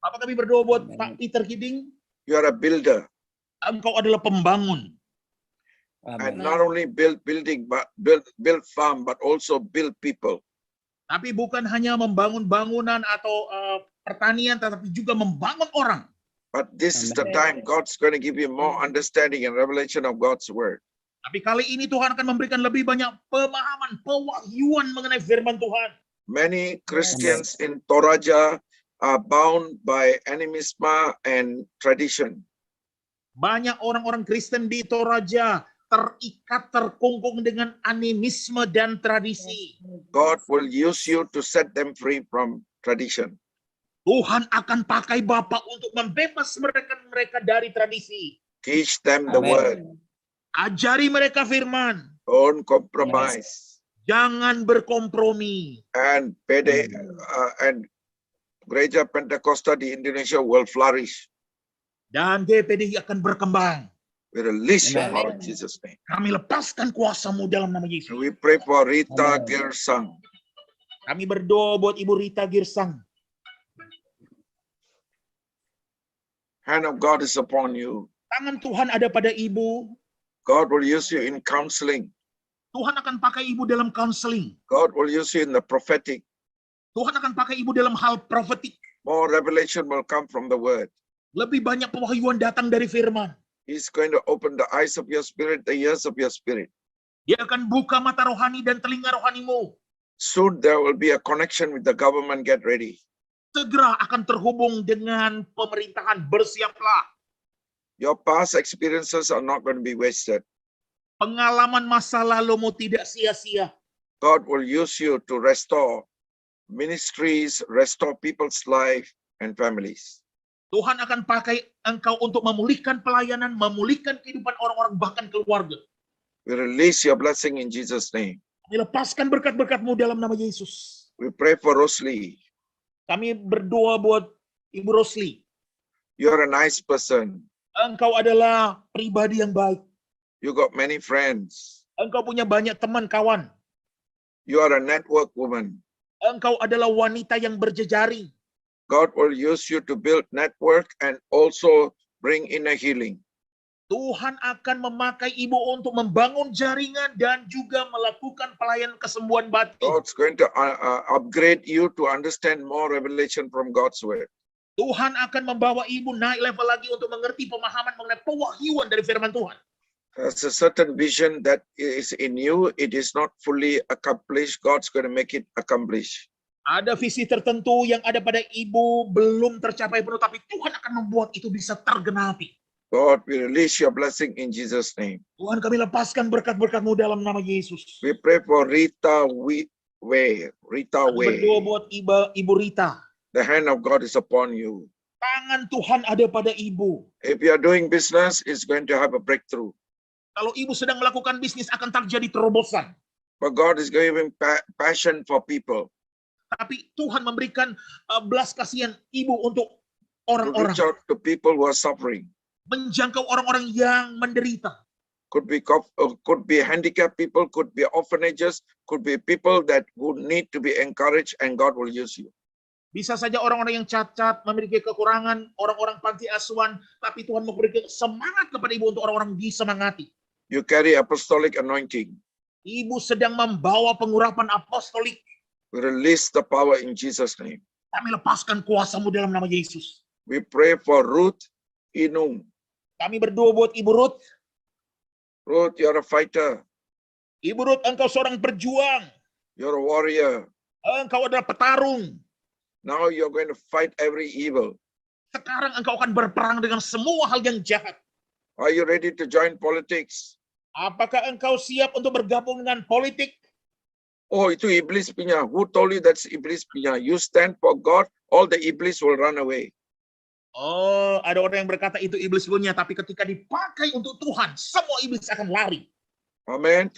Apa kami berdoa buat Pak Peter Kiding? You are a builder. Engkau adalah pembangun. And not only build building, but build farm, but also build people. Tapi bukan hanya membangun bangunan atau pertanian, tetapi juga membangun orang. But this is the time God's going to give you more understanding and revelation of God's word. Tapi kali ini Tuhan akan memberikan lebih banyak pemahaman, pewahyuan mengenai firman Tuhan. Many Christians in Toraja are bound by animism and tradition. Banyak orang-orang Kristen di Toraja terikat, terkungkung dengan animisme dan tradisi. God will use you to set them free from tradition. Tuhan akan pakai Bapak untuk membebas mereka dari tradisi. Teach them the word. Ajari mereka firman. Don't compromise. Jangan berkompromi. And and Gereja Pentakosta di Indonesia will flourish. Dan GPDI akan berkembang. We release your power in Jesus' name. Kami lepaskan kuasa-Mu dalam nama Yesus. We pray for Rita Gersang. Kami berdoa buat Ibu Rita Girsang. Hand of God is upon you. Tangan Tuhan ada pada Ibu. God will use you in counseling. Tuhan akan pakai Ibu dalam counseling. God will use you in the prophetic. Tuhan akan pakai Ibu dalam hal profetik. More revelation will come from the word. Lebih banyak pewahyuan datang dari firman. He's going to open the eyes of your spirit, the ears of your spirit. Dia akan buka mata rohani dan telinga rohanimu. Soon there will be a connection with the government. Get ready. Segera akan terhubung dengan pemerintahan. Bersiaplah. Your past experiences are not going to be wasted. Pengalaman masa lalumu tidak sia-sia. God will use you to restore ministries, restore people's life and families. Tuhan akan pakai engkau untuk memulihkan pelayanan, memulihkan kehidupan orang-orang, bahkan keluarga. We release your blessing in Jesus' name. Kami lepaskan berkat-berkat-Mu dalam nama Yesus. We pray for Rosli. Kami berdoa buat Ibu Rosli. You're a nice person. Engkau adalah pribadi yang baik. You got many friends. Engkau punya banyak teman, kawan. You are a network woman. Engkau adalah wanita yang berjejaring. God will use you to build network and also bring in a healing. Tuhan akan memakai ibu untuk membangun jaringan dan juga melakukan pelayanan kesembuhan batin. God's going to upgrade you to understand more revelation from God's word. Tuhan akan membawa ibu naik level lagi untuk mengerti pemahaman mengenai pewahyuan dari firman Tuhan. There's a certain vision that is in you. It is not fully accomplished. God's going to make it accomplished. Ada visi tertentu yang ada pada ibu belum tercapai penuh, tapi Tuhan akan membuat itu bisa tergenapi. God, we release your blessing in Jesus' name. Tuhan, kami lepaskan berkat-berkat-Mu dalam nama Yesus. We pray for Rita Way. Rita Kami Way. berdoa buat Ibu Rita. The hand of God is upon you. Tangan Tuhan ada pada ibu. If you are doing business, it's going to have a breakthrough. Kalau ibu sedang melakukan bisnis akan terjadi terobosan. But God is giving passion for people. Tapi Tuhan memberikan belas kasihan ibu untuk To orang-orang. reach out to people who are suffering. Menjangkau orang-orang yang menderita. Could be handicapped people, could be orphanages, could be people that would need to be encouraged, and God will use you. Bisa saja orang-orang yang cacat, memiliki kekurangan, orang-orang panti asuhan, tapi Tuhan memberikan semangat kepada ibu untuk orang-orang disemangati. You carry apostolic anointing. Ibu sedang membawa pengurapan apostolik. We release the power in Jesus' name. Kami lepaskan kuasa-Mu dalam nama Yesus. We pray for Ruth Inung. Kami berdoa buat Ibu Ruth. Ruth, you're a fighter. Ibu Ruth, engkau seorang berjuang. You're a warrior. Engkau adalah petarung. Now you're going to fight every evil. Sekarang engkau akan berperang dengan semua hal yang jahat. Are you ready to join politics? Apakah engkau siap untuk bergabung dengan politik? Oh, itu iblis punya. Who told you that's iblis punya? You stand for God, all the iblis will run away. Oh, ada orang yang berkata itu iblis punya, tapi ketika dipakai untuk Tuhan, semua iblis akan lari. Amen.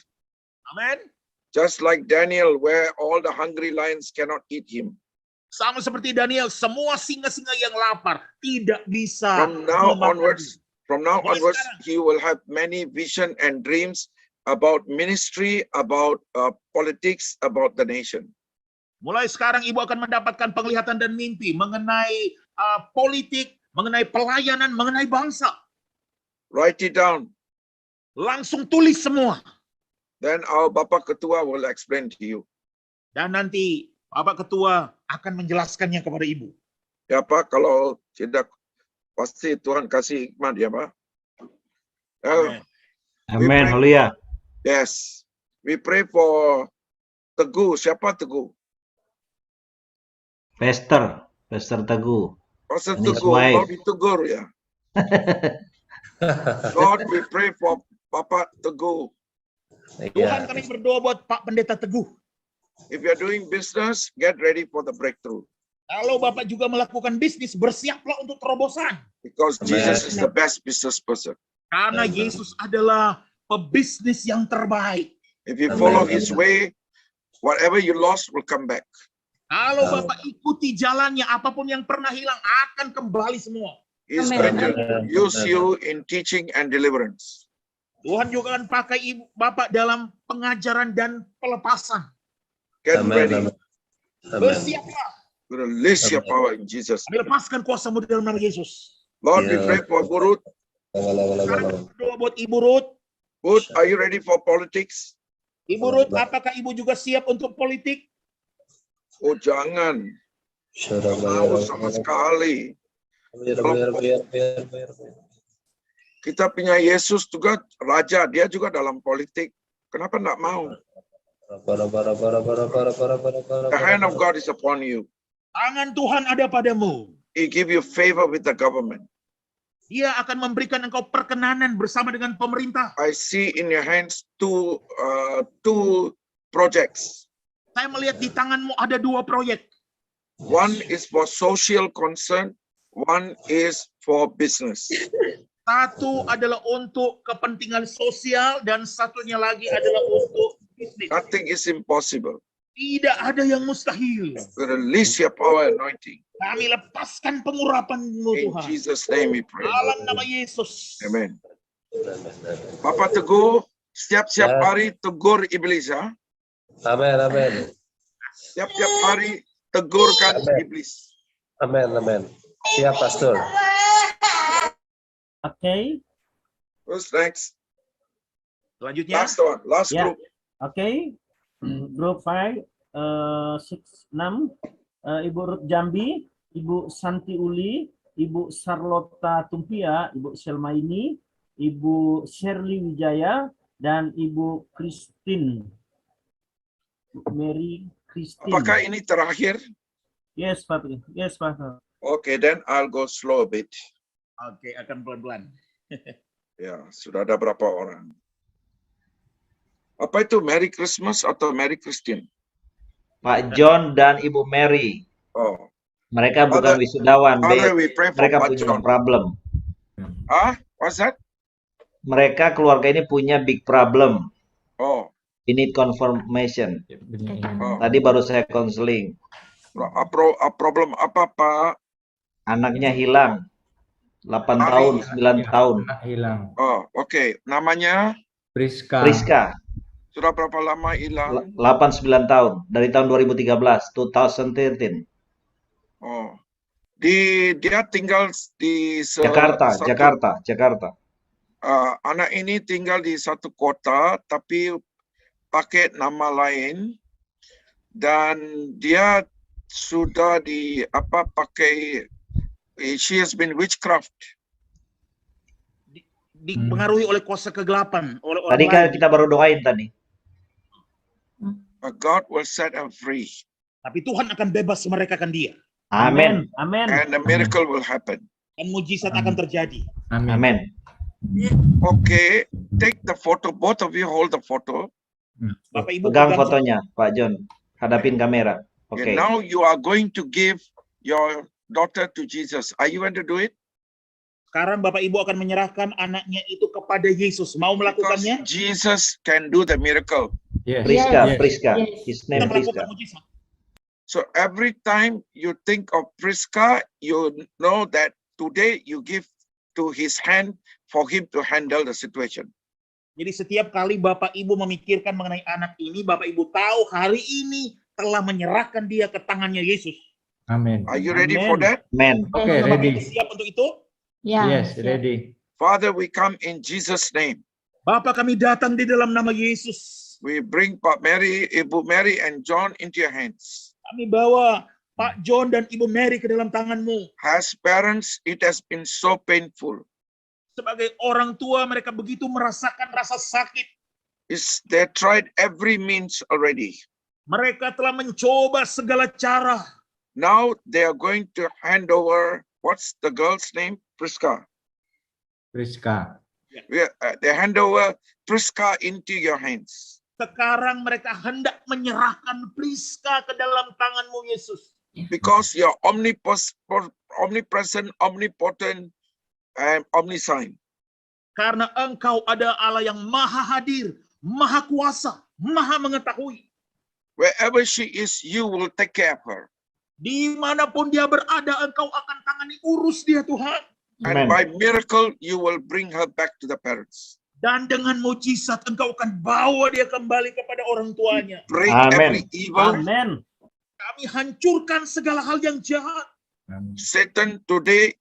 Amin. Just like Daniel, where all the hungry lions cannot eat him. Sama seperti Daniel, semua singa-singa yang lapar tidak bisa From now memakan. onwards, he will have many vision and dreams about ministry, about politics, about the nation. Mulai sekarang ibu akan mendapatkan penglihatan dan mimpi mengenai politik, mengenai pelayanan, mengenai bangsa. Write it down. Langsung tulis semua. Then our Bapak Ketua will explain to you. Dan nanti Bapak Ketua akan menjelaskannya kepada ibu. Ya Pak, kalau tidak pasti Tuhan kasih hikmat ya Pak. Amen. Amin. Haleluya. Yes. We pray for Teguh. Siapa Teguh? Pastor Teguh. Pastor And his Teguh. wife. Mau ditegur ya. Lord, we pray for Bapak Teguh. Tuhan, kami berdoa buat Pak Pendeta Teguh. If you're doing business, get ready for the breakthrough. Kalau Bapak juga melakukan bisnis, bersiaplah untuk terobosan. Because Jesus is the best business person. Karena Yesus adalah pebisnis yang terbaik. If you follow his way, whatever you lost will come back. Kalau Bapak ikuti jalannya, apapun yang pernah hilang akan kembali semua. He's Amen. going to use you in teaching and deliverance. Tuhan juga akan pakai ibu Bapak dalam pengajaran dan pelepasan. Get ready. Bersiaplah. Release your power in Jesus. Kami lepaskan kuasa-Mu dalam nama Yesus. Lord, we pray for Burut. Sekarang berdoa buat Ibu Ruth. Burut, are you ready for politics? Ibu Ruth, apakah Ibu juga siap untuk politik? Oh, jangan. Mau sama sekali. Kita punya Yesus juga raja, dia juga dalam politik. Kenapa enggak mau? The hand of God is upon you. Tangan Tuhan ada padamu. He give you favor with the government. Dia akan memberikan engkau perkenanan bersama dengan pemerintah. I see in your hands two projects. Saya melihat di tanganmu ada 2 proyek. One is for social concern, one is for business. Satu adalah untuk kepentingan sosial dan satunya lagi adalah untuk bisnis. Nothing is impossible. Tidak ada yang mustahil. Release your power anointing. Kami lepaskan pengurapan-Mu In Tuhan. Jesus' name we pray. Dalam nama Yesus. Amen. Bapak Teguh, setiap hari tegur iblis ya. Amin, amin. Tiap-tiap hari tegurkan Amin. iblis. Amin, amin. Siap, Pastor. Oke. Who's next? Selanjutnya, Last one, last Ya. group. Oke. Grup 5, 6, Ibu Ruth Jambi, Ibu Santi Uli, Ibu Sarlota Tumpia, Ibu Selmaini, Ibu Shirley Wijaya, dan Ibu Christine. Mary Christine. Apakah ini terakhir? Yes, Pak. Yes, Pak. Okay, then I'll go slow a bit. oke, akan pelan-pelan. Ya, sudah ada berapa orang? Apa itu Merry Christmas atau Merry Christine? Pak John dan Ibu Mary. Oh, Mereka bukan Father- wisudawan, Father, we pray for mereka Pak punya John. problem. What's that? Mereka keluarga ini punya big problem. Oh, We need confirmation. oh. Tadi baru saya konseling. Problem apa, Pak? Anaknya hilang. 8 Hari. tahun, 9 tahun. Hilang. Oh, oke. Namanya Priska. Priska, sudah berapa lama hilang? 8-9 tahun. Dari tahun 2013, 2013. Oh, dia tinggal di Jakarta, satu- Jakarta. Anak ini tinggal di satu kota, tapi pakai nama lain, dan dia sudah pakai. She has been witchcraft. Dipengaruhi oleh kuasa kegelapan, oleh orang Tadi kan lain. kita baru doain tadi. But God will set her free, Tapi Tuhan akan bebas merekakan dia. Amin. Amin. and a miracle will happen. Dan mujizat akan terjadi. Amin. Amin. Okay, take the photo. Both of you hold the photo. Bapak Ibu Pegang pegang fotonya, Pak John. Hadapin kamera. Oke. Okay, now you are going to give your daughter to Jesus. Are you going to do it? sekarang Bapak Ibu akan menyerahkan anaknya itu kepada Yesus. Mau Because melakukannya? Jesus can do the miracle. Yes. Priska, Yes. Priska. Yes. His Kita name melakukan Priska. mujizat. So every time you think of Priska, you know that today you give to his hand for him to handle the situation. Jadi setiap kali Bapak Ibu memikirkan mengenai anak ini, Bapak Ibu tahu hari ini telah menyerahkan dia ke tangannya Yesus. Amin. Are you ready for Amen. that? Amen. Oke, Bapak ready. Ibu siap untuk itu? Ya. Yes, ready. Father, we come in Jesus' name. Bapak, kami datang di dalam nama Yesus. We bring Pak Mary, Ibu Mary, and John into your hands. Kami bawa Pak John dan Ibu Mary ke dalam tangan-Mu. As parents, it has been so painful. Sebagai orang tua, mereka begitu merasakan rasa sakit. They tried every means already. Mereka telah mencoba segala cara. Now they are going to hand over, what's the girl's name? Priska. Priska. They hand over Priska into your hands. Sekarang mereka hendak menyerahkan Priska ke dalam tangan-Mu, Yesus. Because you're omnipresent, omnipotent, and omniscient. Karena Engkau ada Allah yang maha hadir, maha kuasa, maha mengetahui. Wherever she is, you will take care of her. Dimanapun dia berada, Engkau akan tangani urus dia, Tuhan. And Amen. by miracle, you will bring her back to the parents. Dan dengan mujizat, Engkau akan bawa dia kembali kepada orang tuanya. Break Amen. every evil. Amin. Kami hancurkan segala hal yang jahat. Amin. Satan, today,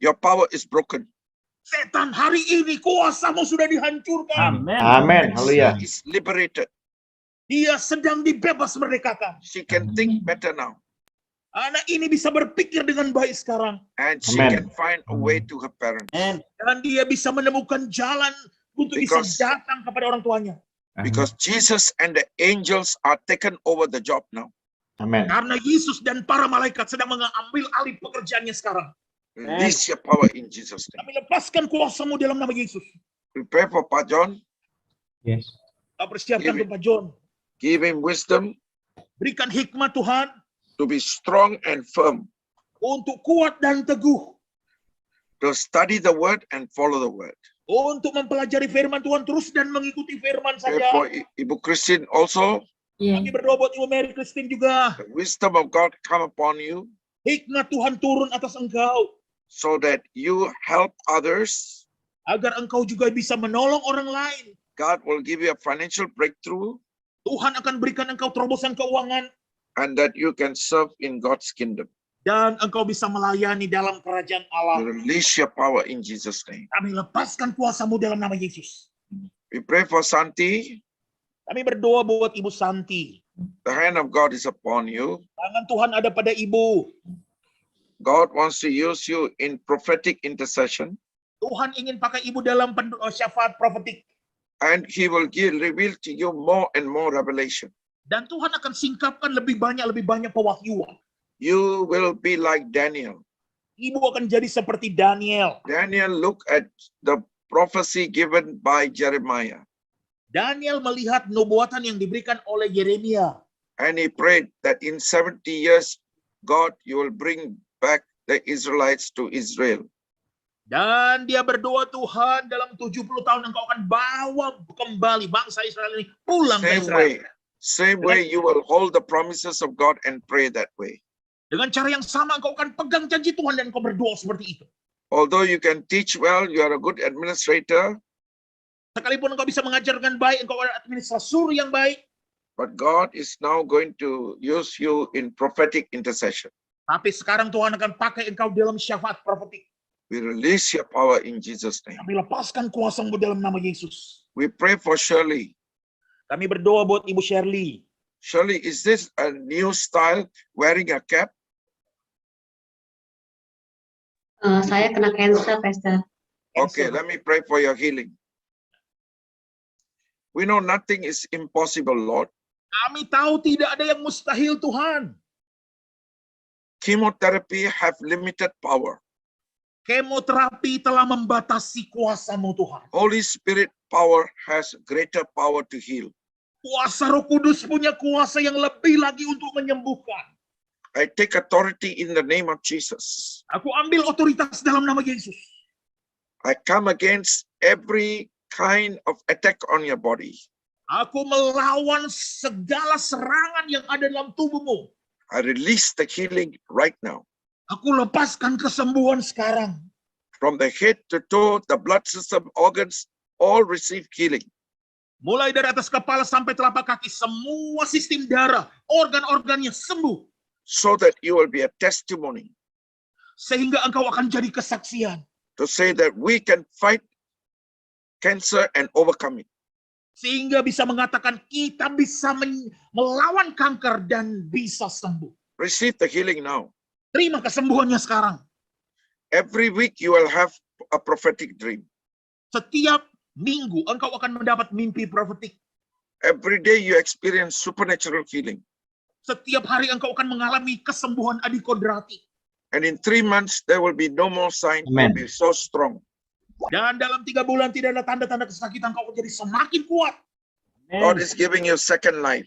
your power is broken. Setan, hari ini kuasamu sudah dihancurkan. Amin. Amen. And Haleluya. she is liberated. Dia sedang dibebas merdekakan. She can think better now. Anak ini bisa berpikir dengan baik sekarang. And she Amen. can find a way to her parents. And Dan dia bisa menemukan jalan untuk bisa Because- datang kepada orang tuanya. Because Jesus and the angels are taken over the job now. Amen. Karena Yesus dan para malaikat sedang mengambil alih pekerjaannya sekarang. Release your power in Jesus' name. Kami lepaskan kuasamu dalam nama Yesus. We pray for Pak John. Yes. Kau persiapkan Give it. untuk Pak John. Give him wisdom Berikan hikmat Tuhan to be strong and firm, untuk kuat dan teguh. to study the word and follow the word. Untuk mempelajari firman Tuhan terus dan mengikuti firman Pray saja. for Ibu Christine also. Ya. Kami berdoa buat Ibu Mary Christine juga. The wisdom of God come upon you Hikmat Tuhan turun atas engkau. so that you help others. Agar engkau juga bisa menolong orang lain. God will give you a financial breakthrough Tuhan akan berikan engkau terobosan keuangan and that you can serve in God's kingdom. dan engkau bisa melayani dalam kerajaan We Allah. release your power in Jesus' name. Kami lepaskan kuasa-Mu dalam nama Yesus. We pray for Santi. Kami berdoa buat Ibu Santi. The hand of God is upon you. Tangan Tuhan ada pada Ibu. God wants to use you in prophetic intercession, Tuhan ingin pakai Ibu dalam syafaat profetik. and He will reveal to you more and more revelation. Dan Tuhan akan singkapkan lebih banyak pewahyuan. You will be like Daniel. Ibu akan jadi seperti Daniel. Daniel looked at the prophecy given by Jeremiah, Daniel melihat nubuatan yang diberikan oleh Yeremia. and he prayed that in 70 years, God, you will bring back the Israelites to Israel. Dan dia berdoa, Tuhan, dalam 70 tahun engkau akan bawa kembali bangsa Israel ini pulang ke Israel. Same way you will hold the promises of God and pray that way. Dengan cara yang sama engkau akan pegang janji Tuhan dan engkau berdoa seperti itu. Although you can teach well, you are a good administrator, Sekalipun engkau bisa mengajar dengan baik, engkau adalah administrator yang baik, but God is now going to use you in prophetic intercession. tapi sekarang Tuhan akan pakai engkau dalam syafaat profetik. We release your power in Jesus' name. Kami lepaskan kuasa-Mu dalam nama Yesus. We pray for Shirley. Kami berdoa buat Ibu Shirley. Shirley, is this a new style, wearing a cap? Saya kena cancer, Pastor. Okay, let me pray for your healing. We know nothing is impossible, Lord. Kami tahu tidak ada yang mustahil, Tuhan. Chemotherapy have limited power. Kemoterapi telah membatasi kuasa-Mu, Tuhan. Holy Spirit power has greater power to heal. Kuasa Roh Kudus punya kuasa yang lebih lagi untuk menyembuhkan. I take authority in the name of Jesus. Aku ambil otoritas dalam nama Yesus. I come against every kind of attack on your body. Aku melawan segala serangan yang ada dalam tubuhmu. I release the healing right now. Aku lepaskan kesembuhan sekarang. From the head to toe, the blood system, organs, all receive healing. Mulai dari atas kepala sampai telapak kaki, semua sistem darah, organ-organnya sembuh. So that you will be a testimony Sehingga engkau akan jadi kesaksian. to say that we can fight cancer and overcome it. Sehingga bisa mengatakan kita bisa melawan kanker dan bisa sembuh. Receive the healing now. Terima kesembuhannya sekarang. Every week you will have a prophetic dream. Setiap minggu engkau akan mendapat mimpi profetik. Every day you experience supernatural healing. Setiap hari engkau akan mengalami kesembuhan adikodrati. And in 3 months, there will be no more sign. You Amen. will be so strong. Dan dalam 3 bulan tidak ada tanda-tanda kesakitan, engkau akan jadi semakin kuat. God is giving you second life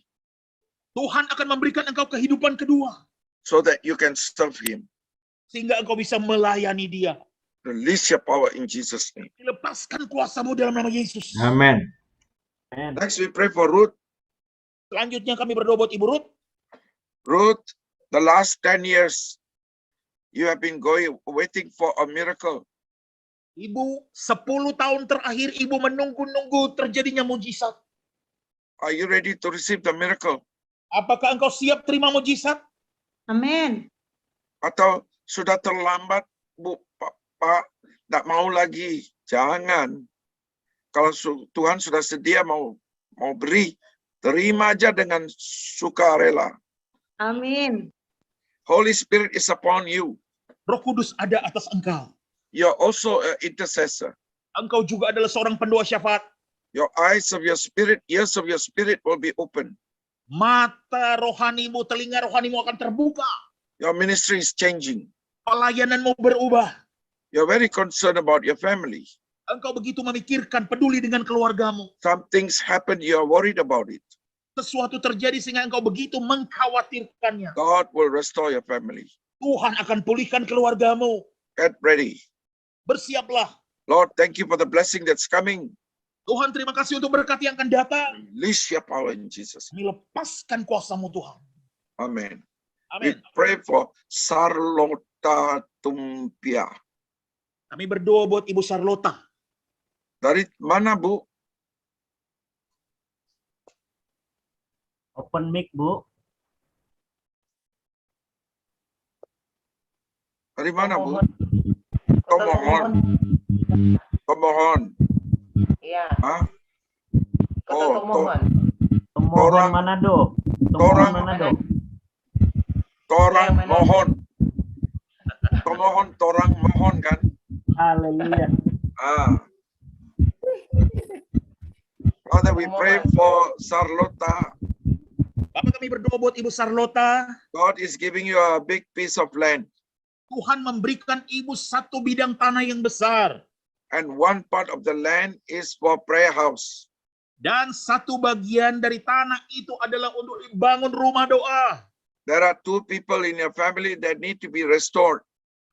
Tuhan akan memberikan engkau kehidupan kedua. so that you can serve Him. Sehingga engkau bisa melayani dia. Release your power in Jesus' name. Lepaskan kuasa-Mu dalam nama Yesus. Amen. Next, we pray for Ruth. Selanjutnya kami berdoa buat Ibu Ruth. Ruth, the last 10 years, you have been waiting for a miracle. Ibu, 10 tahun terakhir Ibu menunggu-nunggu terjadinya mujizat. Are you ready to receive the miracle? Apakah engkau siap terima mujizat? Amin. Atau sudah terlambat, Bu, Pak, tidak mau lagi. Jangan. Kalau Tuhan sudah sedia mau beri, terima aja dengan sukarela. Amin. Holy Spirit is upon you. Roh Kudus ada atas engkau. You're also an intercessor. Engkau juga adalah seorang pendoa syafaat. Your eyes of your spirit, ears of your spirit will be open. Mata rohanimu, telinga rohanimu akan terbuka. Your ministry is changing. Pelayananmu berubah. You're very concerned about your family. Engkau begitu memikirkan, peduli dengan keluargamu. Some things happen, you are worried about it. Sesuatu terjadi sehingga engkau begitu mengkhawatirkannya. God will restore your family. Tuhan akan pulihkan keluargamu. Get ready. Bersiaplah. Lord, thank you for the blessing that's coming. Tuhan, terima kasih untuk berkat yang akan datang. Release your power in Jesus. Kami lepaskan kuasa-Mu, Tuhan. Amen. We Amin. pray for Sarlota Tumpia. Kami berdoa buat Ibu Sarlota. Dari mana, Bu? open mic, Bu. Dari mana, Bu? Tomohon. Tomohon. Iya. Hah? Oh, Tomohon. Tomohon Orang- Manado. Orang- Tomohon Manado. Torang Yang mana? mohon. Tomohon, torang mohon kan? Haleluya. Father, we pray for Charlotta. Bapak, kami berdoa buat Ibu Charlotta. God is giving you a big piece of land, Tuhan memberikan Ibu satu bidang tanah yang besar. and one part of the land is for prayer house. Dan satu bagian dari tanah itu adalah untuk dibangun rumah doa. There are 2 people in your family that need to be restored.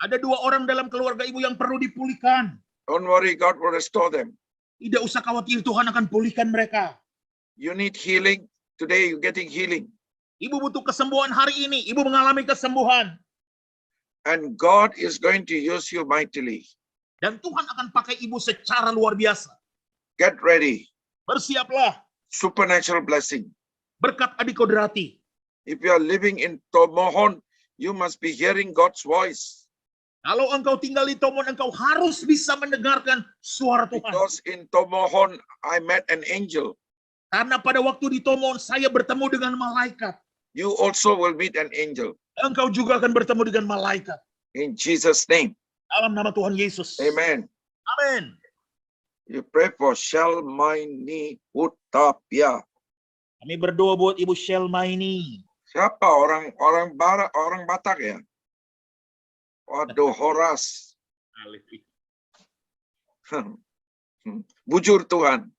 Ada 2 orang dalam keluarga Ibu yang perlu dipulihkan. Don't worry, God will restore them. Tidak usah khawatir, Tuhan akan pulihkan mereka. You need healing. Today you're getting healing. Ibu butuh kesembuhan hari ini. Ibu mengalami kesembuhan. And God is going to use you mightily. Dan Tuhan akan pakai Ibu secara luar biasa. Get ready. Bersiaplah. Supernatural blessing. Berkat adikodrati. If you are living in Tomohon, you must be hearing God's voice. Kalau engkau tinggal di Tomohon, engkau harus bisa mendengarkan suara Tuhan. Because in Tomohon, I met an angel. Karena pada waktu di Tomohon, saya bertemu dengan malaikat. You also will meet an angel. Engkau juga akan bertemu dengan malaikat. In Jesus' name. Dalam nama Tuhan Yesus. Amen. Amin. You pray for Shalmaini Utapia. Kami berdoa buat Ibu Shelmaini. Siapa orang Barat, orang Batak ya? Waduh, Horas. Bujur Tuhan.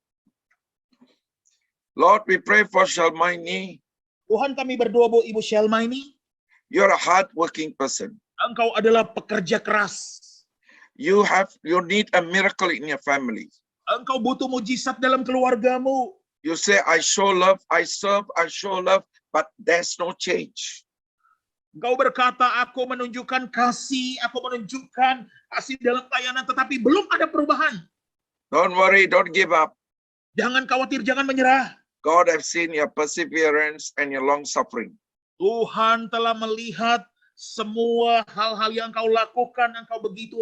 Lord, we pray for Shalmaini. Tuhan, kami berdoa buat Ibu Shelmaini. You're a hard-working person. Engkau adalah pekerja keras. You need a miracle in your family. Engkau butuh mujizat dalam keluargamu. You say, I show love, I serve, I show love, but there's no change. Engkau berkata, aku menunjukkan kasih dalam pelayanan, tetapi belum ada perubahan. Don't worry, don't give up. Jangan khawatir, jangan menyerah. God has seen your perseverance and your long suffering. Tuhan telah melihat semua hal-hal yang engkau lakukan, engkau begitu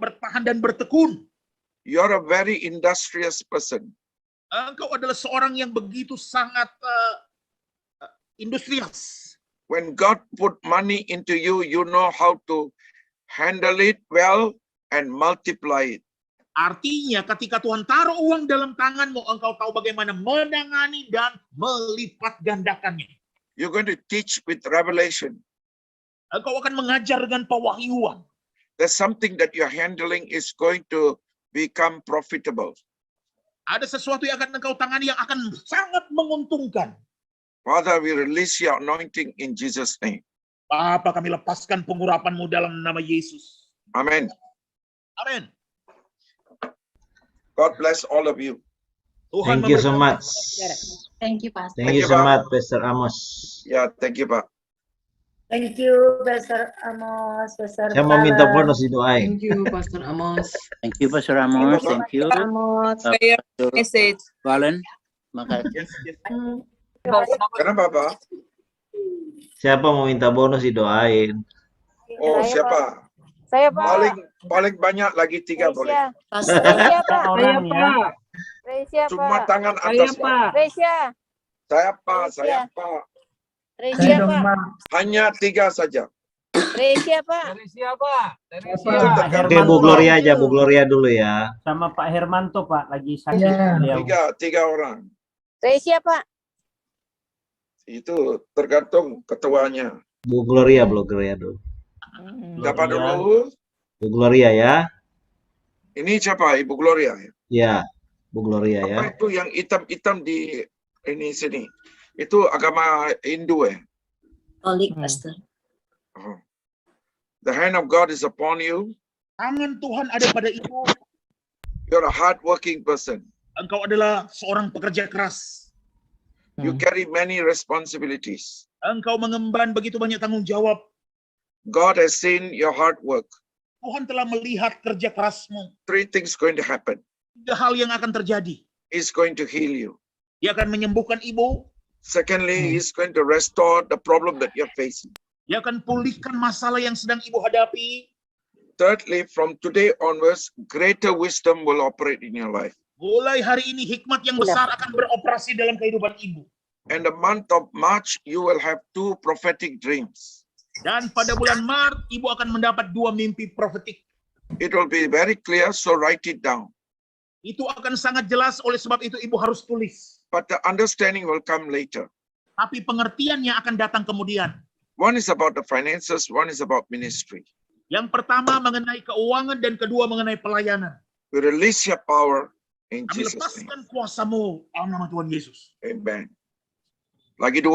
bertahan dan bertekun. You're a very industrious person. Engkau adalah seorang yang begitu sangat industrius. When God put money into you, you know how to handle it well and multiply it. Artinya ketika Tuhan taruh uang dalam tanganmu, engkau tahu bagaimana menangani dan melipat gandakannya. You're going to teach with revelation. Engkau akan mengajar dengan pewahyuan. There's something that you're handling is going to become profitable. Ada sesuatu yang akan engkau tangani yang akan sangat menguntungkan. Father, we release your anointing in Jesus' name. Bapa, kami lepaskan pengurapan-Mu dalam nama Yesus. Amen. Amin. God bless all of you. Tuhan Thank you so memberkati. much. Thank you, Pastor. Thank you so much, Pastor Amos. Yeah, thank you, Pak. Thank you, Pastor Amos, Pastor Saya mau minta bonus didoain. Thank you, Pastor Amos. Thank you, Pastor Amos. Thank you. Amos, Uh, for your Pastor message. Valen. Makasih. Kenapa, Pak? Siapa mau minta bonus didoain? Oh, siapa? Saya Pak. Paling banyak lagi 3 boleh. Resya. Resya Pak. Orang ya. Resya Cuma Pak. tangan atas, Pak. Resya. Saya, Pak. Saya, Pak. Resya Pak. Hanya 3 saja. Resya Pak. Oke, Bu Gloria aja, Bu Gloria dulu ya. Sama Pak Hermanto Pak lagi sakit beliau. 3 orang. Resya Pak. Itu tergantung ketuanya. Bu Gloria dulu. Siapa dulu? Bu Gloria ya. Ini siapa? Ibu Gloria. Ya, Bu Gloria ya. Apa itu yang hitam-hitam di ini sini? Itu agama Hindu ya? Katolik, Pastor. Oh. The hand of God is upon you. Tangan Tuhan ada pada ibu. You're a hard-working person. Engkau adalah seorang pekerja keras. You carry many responsibilities. Engkau mengemban begitu banyak tanggung jawab. God has seen your hard work. Tuhan telah melihat kerja kerasmu. 3 things going to happen. 3 hal yang akan terjadi. He's going to heal you. Dia akan menyembuhkan ibu. Secondly, he's going to restore the problem that you're facing. Dia akan pulihkan masalah yang sedang ibu hadapi. Thirdly, from today onwards, greater wisdom will operate in your life. Mulai hari ini hikmat yang besar akan beroperasi dalam kehidupan ibu. And the month of March, you will have 2 prophetic dreams. Dan pada bulan Maret, ibu akan mendapat 2 mimpi profetik. It will be very clear, so write it down. Itu akan sangat jelas, oleh sebab itu ibu harus tulis. But the understanding will come later. Tapi pengertiannya akan datang kemudian. One is about the finances, one is about ministry. Yang pertama mengenai keuangan dan kedua mengenai pelayanan. We release your power in Kami Jesus' name. lepaskan kuasamu dalam nama Tuhan Yesus. Amen. Lagi 2.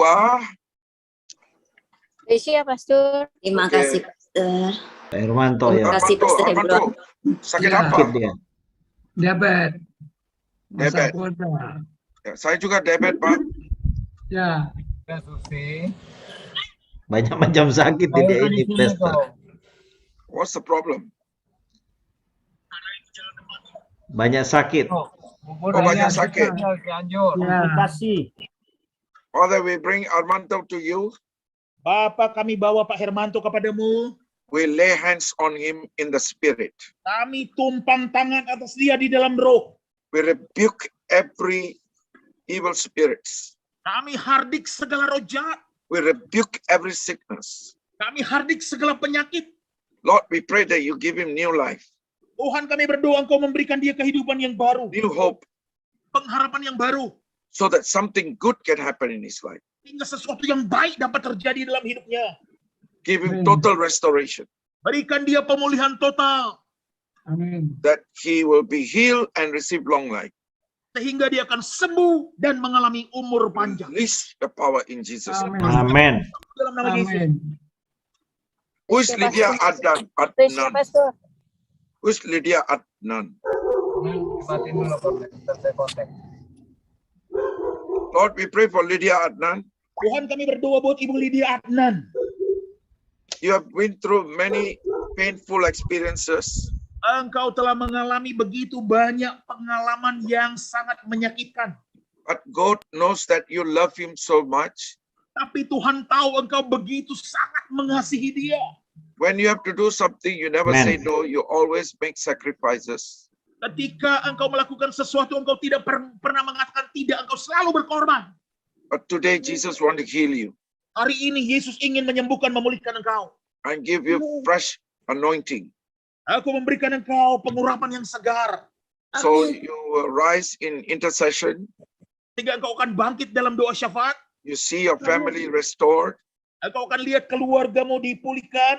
Tresia, Pastor. Terima Oke. kasih, Pastor. Pak Hermanto ya. Terima kasih, Pastor Armanto, Hebron. sakit Ya. apa? Sakit dia. Diabetes. Masa Diabetes. kota. Ya, saya juga diabetes, Pak. Ya. Ya, Susi. Banyak macam sakit di dia ini, Pastor. What's the problem? Banyak sakit. banyak sakit. Terima kasih. Father, we bring Armanto to you. Bapak, kami bawa Pak Hermanto kepadamu. We lay hands on him in the spirit. Kami tumpang tangan atas dia di dalam roh. We rebuke every evil spirits. Kami hardik segala roh jahat. We rebuke every sickness. Kami hardik segala penyakit. Lord, we pray that you give him new life, Tuhan, kami berdoa Engkau memberikan dia kehidupan yang baru. new hope, Pengharapan yang baru. so that something good can happen in his life. Hingga sesuatu yang baik dapat terjadi dalam hidupnya. Give him total restoration, Berikan dia pemulihan total. Amin. that he will be healed and receive long life. Sehingga dia akan sembuh dan mengalami umur panjang. Release the power in Jesus' name. Amin. Dalam nama Yesus. Amin. Who is Lydia Adnan? Tresia, Pastor. Who is Lydia Adnan? Lord, we pray for Lydia Adnan. Tuhan, kami berdoa buat Ibu Lydia Adnan. You have been through many painful experiences, Engkau telah mengalami begitu banyak pengalaman yang sangat menyakitkan. but God knows that you love him so much. Tapi Tuhan tahu engkau begitu sangat mengasihi dia. When you have to do something, you never Amen. say no. You always make sacrifices. Ketika engkau melakukan sesuatu, engkau tidak pernah mengatakan tidak. Engkau selalu berkorban. But today, Jesus wants to heal you Hari ini Yesus ingin menyembuhkan, memulihkan engkau. and give you fresh anointing. Aku memberikan engkau pengurapan yang segar. So you will rise in intercession. Sehingga engkau akan bangkit dalam doa syafaat. You see your family restored. Engkau akan lihat keluargamu dipulihkan.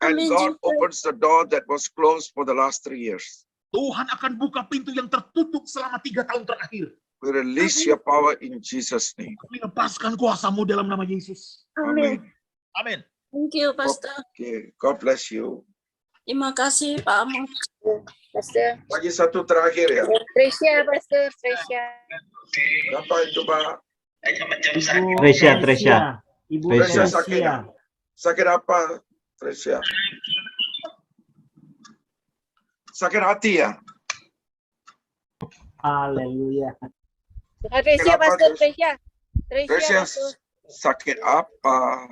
And God opens the door that was closed for the last 3 years. Tuhan akan buka pintu yang tertutup selama 3 tahun terakhir. We release your power in Jesus' name. Kami lepaskan kuasamu dalam nama Yesus. Amen. Amin. Thank you, Pastor. Okay. God bless you. Terima kasih, Pak Amos. Pastor. Lagi satu terakhir ya. Tresia, Pastor. Tresia. Apa itu, Pak? Ibu Tresia. Ibu Tresia Tresia. sakit. Sakit apa, Tresia? Sakit hati ya? Haleluya. Tresia, Kenapa, Pastor. Tres? Tresia. Tresia Pastor. sakit apa?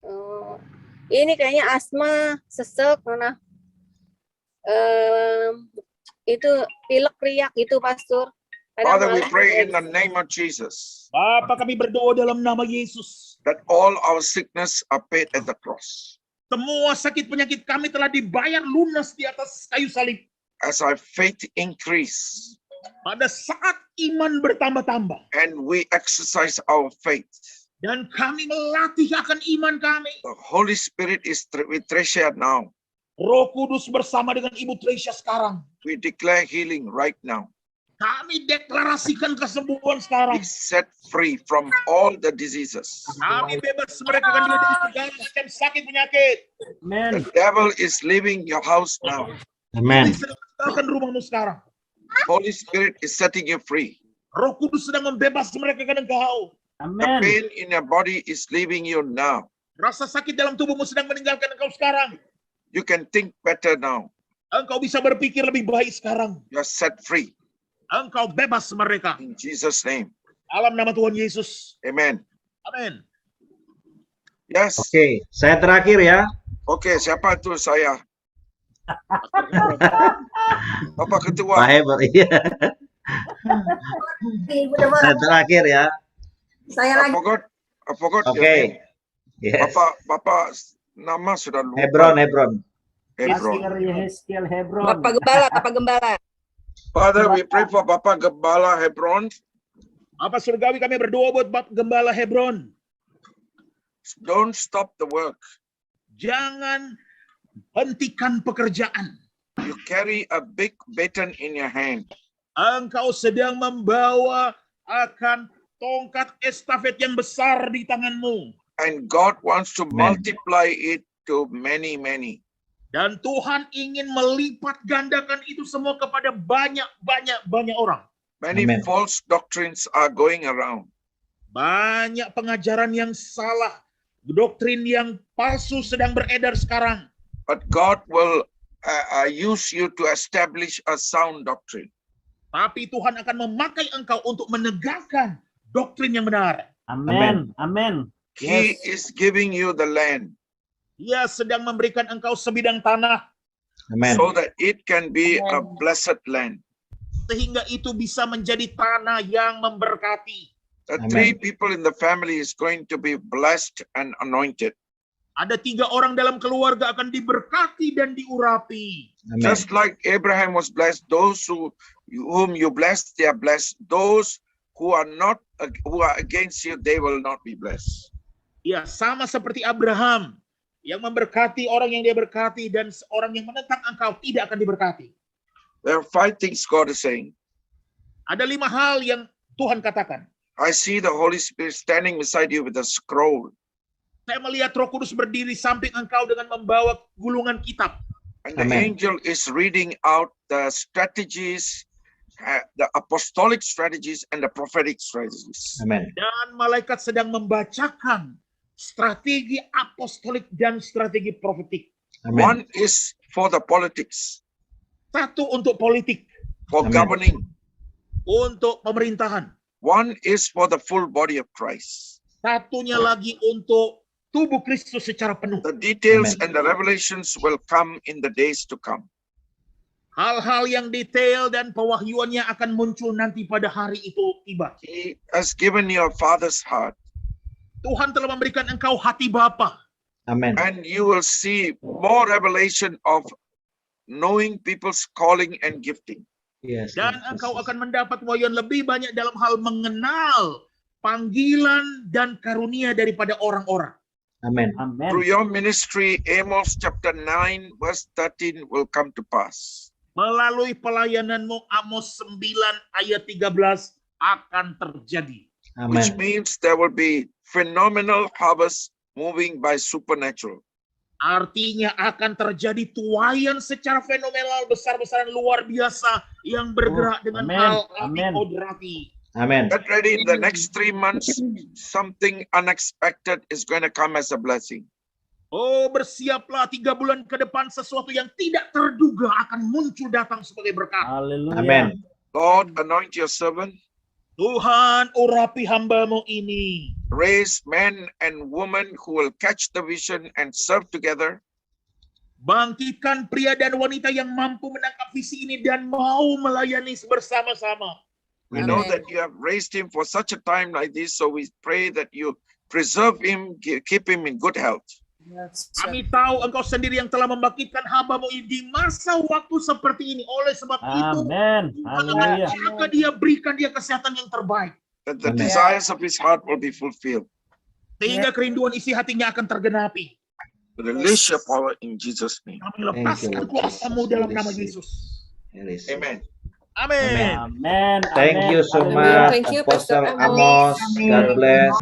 Oh, ini kayaknya asma, sesek, mana? Itu pilek riak itu, Pastor. Kadang Father, we malah pray in ada- the name of Jesus Bapa, kami berdoa dalam nama Yesus. that all our sickness are paid at the cross. Semua sakit penyakit kami telah dibayar lunas di atas kayu salib. As our faith increase Pada saat iman bertambah-tambah. and we exercise our faith, Dan kami melatih akan iman kami. the Holy Spirit is with Tresia now. Roh Kudus bersama dengan Ibu Tresia sekarang. We declare healing right now. Kami deklarasikan kesembuhan sekarang. Be set free from all the diseases. Kami bebas mereka kan dari segala macam sakit penyakit. Amen. The devil is leaving your house now. Amen. Sedang meninggalkan rumahmu sekarang. Holy Spirit is setting you free. Roh Kudus sedang membebas mereka kan engkau. The Amen. pain in your body is leaving you now. Rasa sakit dalam tubuhmu sedang meninggalkan engkau sekarang. You can think better now. Engkau bisa berpikir lebih baik sekarang. You are set free Engkau bebas mereka. in Jesus' name. Dalam nama Tuhan Yesus. Amen. Amin. Yes. Oke, saya terakhir ya. Oke, siapa itu saya? Bapak Pak Ketua. Heber, iya. Saya terakhir ya. Saya I forgot your Oke. name. Yes. Bapak nama sudah lupa. Hebron. Hebron. Yehezkiel Hebron. Bapak Gembala. Father, we pray for Bapak Gembala Hebron. Bapak Surgawi, kami berdoa buat Bapak Gembala Hebron. Don't stop the work. Jangan hentikan pekerjaan. You carry a big baton in your hand. Engkau sedang membawa akan tongkat estafet yang besar di tanganmu. And God wants to multiply it to many. Dan Tuhan ingin melipat gandakan itu semua kepada banyak orang. Many false doctrines are going around. Banyak pengajaran yang salah, doktrin yang palsu sedang beredar sekarang. But God will use you to establish a sound doctrine. Tapi Tuhan akan memakai engkau untuk menegakkan doktrin yang benar. Amin. Amin. He is giving you the land. Dia sedang memberikan engkau sebidang tanah. Amen. So that it can be a blessed land. Sehingga itu bisa menjadi tanah yang memberkati. The 3 people in the family is going to be blessed and anointed. Ada 3 orang dalam keluarga akan diberkati dan diurapi. Amen. Just like Abraham was blessed, those whom you blessed, they are blessed. Those who are against you, they will not be blessed. Ya, sama seperti Abraham yang memberkati orang yang dia berkati dan orang yang menentang engkau tidak akan diberkati. There are 5 things God is saying. Ada 5 hal yang Tuhan katakan. I see the Holy Spirit standing beside you with a scroll. Saya melihat Roh Kudus berdiri samping engkau dengan membawa gulungan kitab. And the angel is reading out the strategies, the apostolic strategies and the prophetic strategies. Amen. Dan malaikat sedang membacakan strategi apostolik dan strategi profetik. Amen. One is for the politics. Satu untuk politik, for governing. Untuk pemerintahan. One is for the full body of Christ. Satunya lagi untuk tubuh Kristus secara penuh. The details and the revelations will come in the days to come. Hal-hal yang detail dan pewahyuannya akan muncul nanti pada hari itu tiba. He has given you a father's heart. Tuhan telah memberikan engkau hati Bapa. Amen. And you will see more revelation of knowing people's calling and gifting. Yes. Dan engkau akan mendapat wahyuan lebih banyak dalam hal mengenal panggilan dan karunia daripada orang-orang. Amen. Amen. Through your ministry, Amos chapter 9 verse 13 will come to pass. Melalui pelayananmu, Amos 9 ayat 13 akan terjadi. Amen. Which means there will be phenomenal harvest moving by supernatural. Artinya akan terjadi tuaian secara fenomenal, besar-besaran, luar biasa yang bergerak dengan hal kodrati. Amen. Get ready, in the next 3 months, something unexpected is going to come as a blessing. Oh, bersiaplah 3 bulan ke depan sesuatu yang tidak terduga akan muncul datang sebagai berkat. Haleluya. Amen. Lord, anoint your servant. Tuhan, urapi hamba-Mu ini. Raise men and women who will catch the vision and serve together. Bangkitkan pria dan wanita yang mampu menangkap visi ini dan mau melayani bersama-sama. We know that you have raised him for such a time like this, so we pray that you preserve him, keep him in good health. Kami tahu engkau sendiri yang telah membangkitkan hamba-Mu ini di masa waktu seperti ini. Oleh sebab itu, Tuhan akan jaga dia, berikan dia kesehatan yang terbaik. That the desires of his heart will be fulfilled. Sehingga kerinduan isi hatinya akan tergenapi. Release your power in Jesus' name. Kami lepaskan kuasa-Mu dalam nama Yesus. Amen. Amin. Amen. Thank you so much, Thank you, Apostle Pastor Amos. God bless.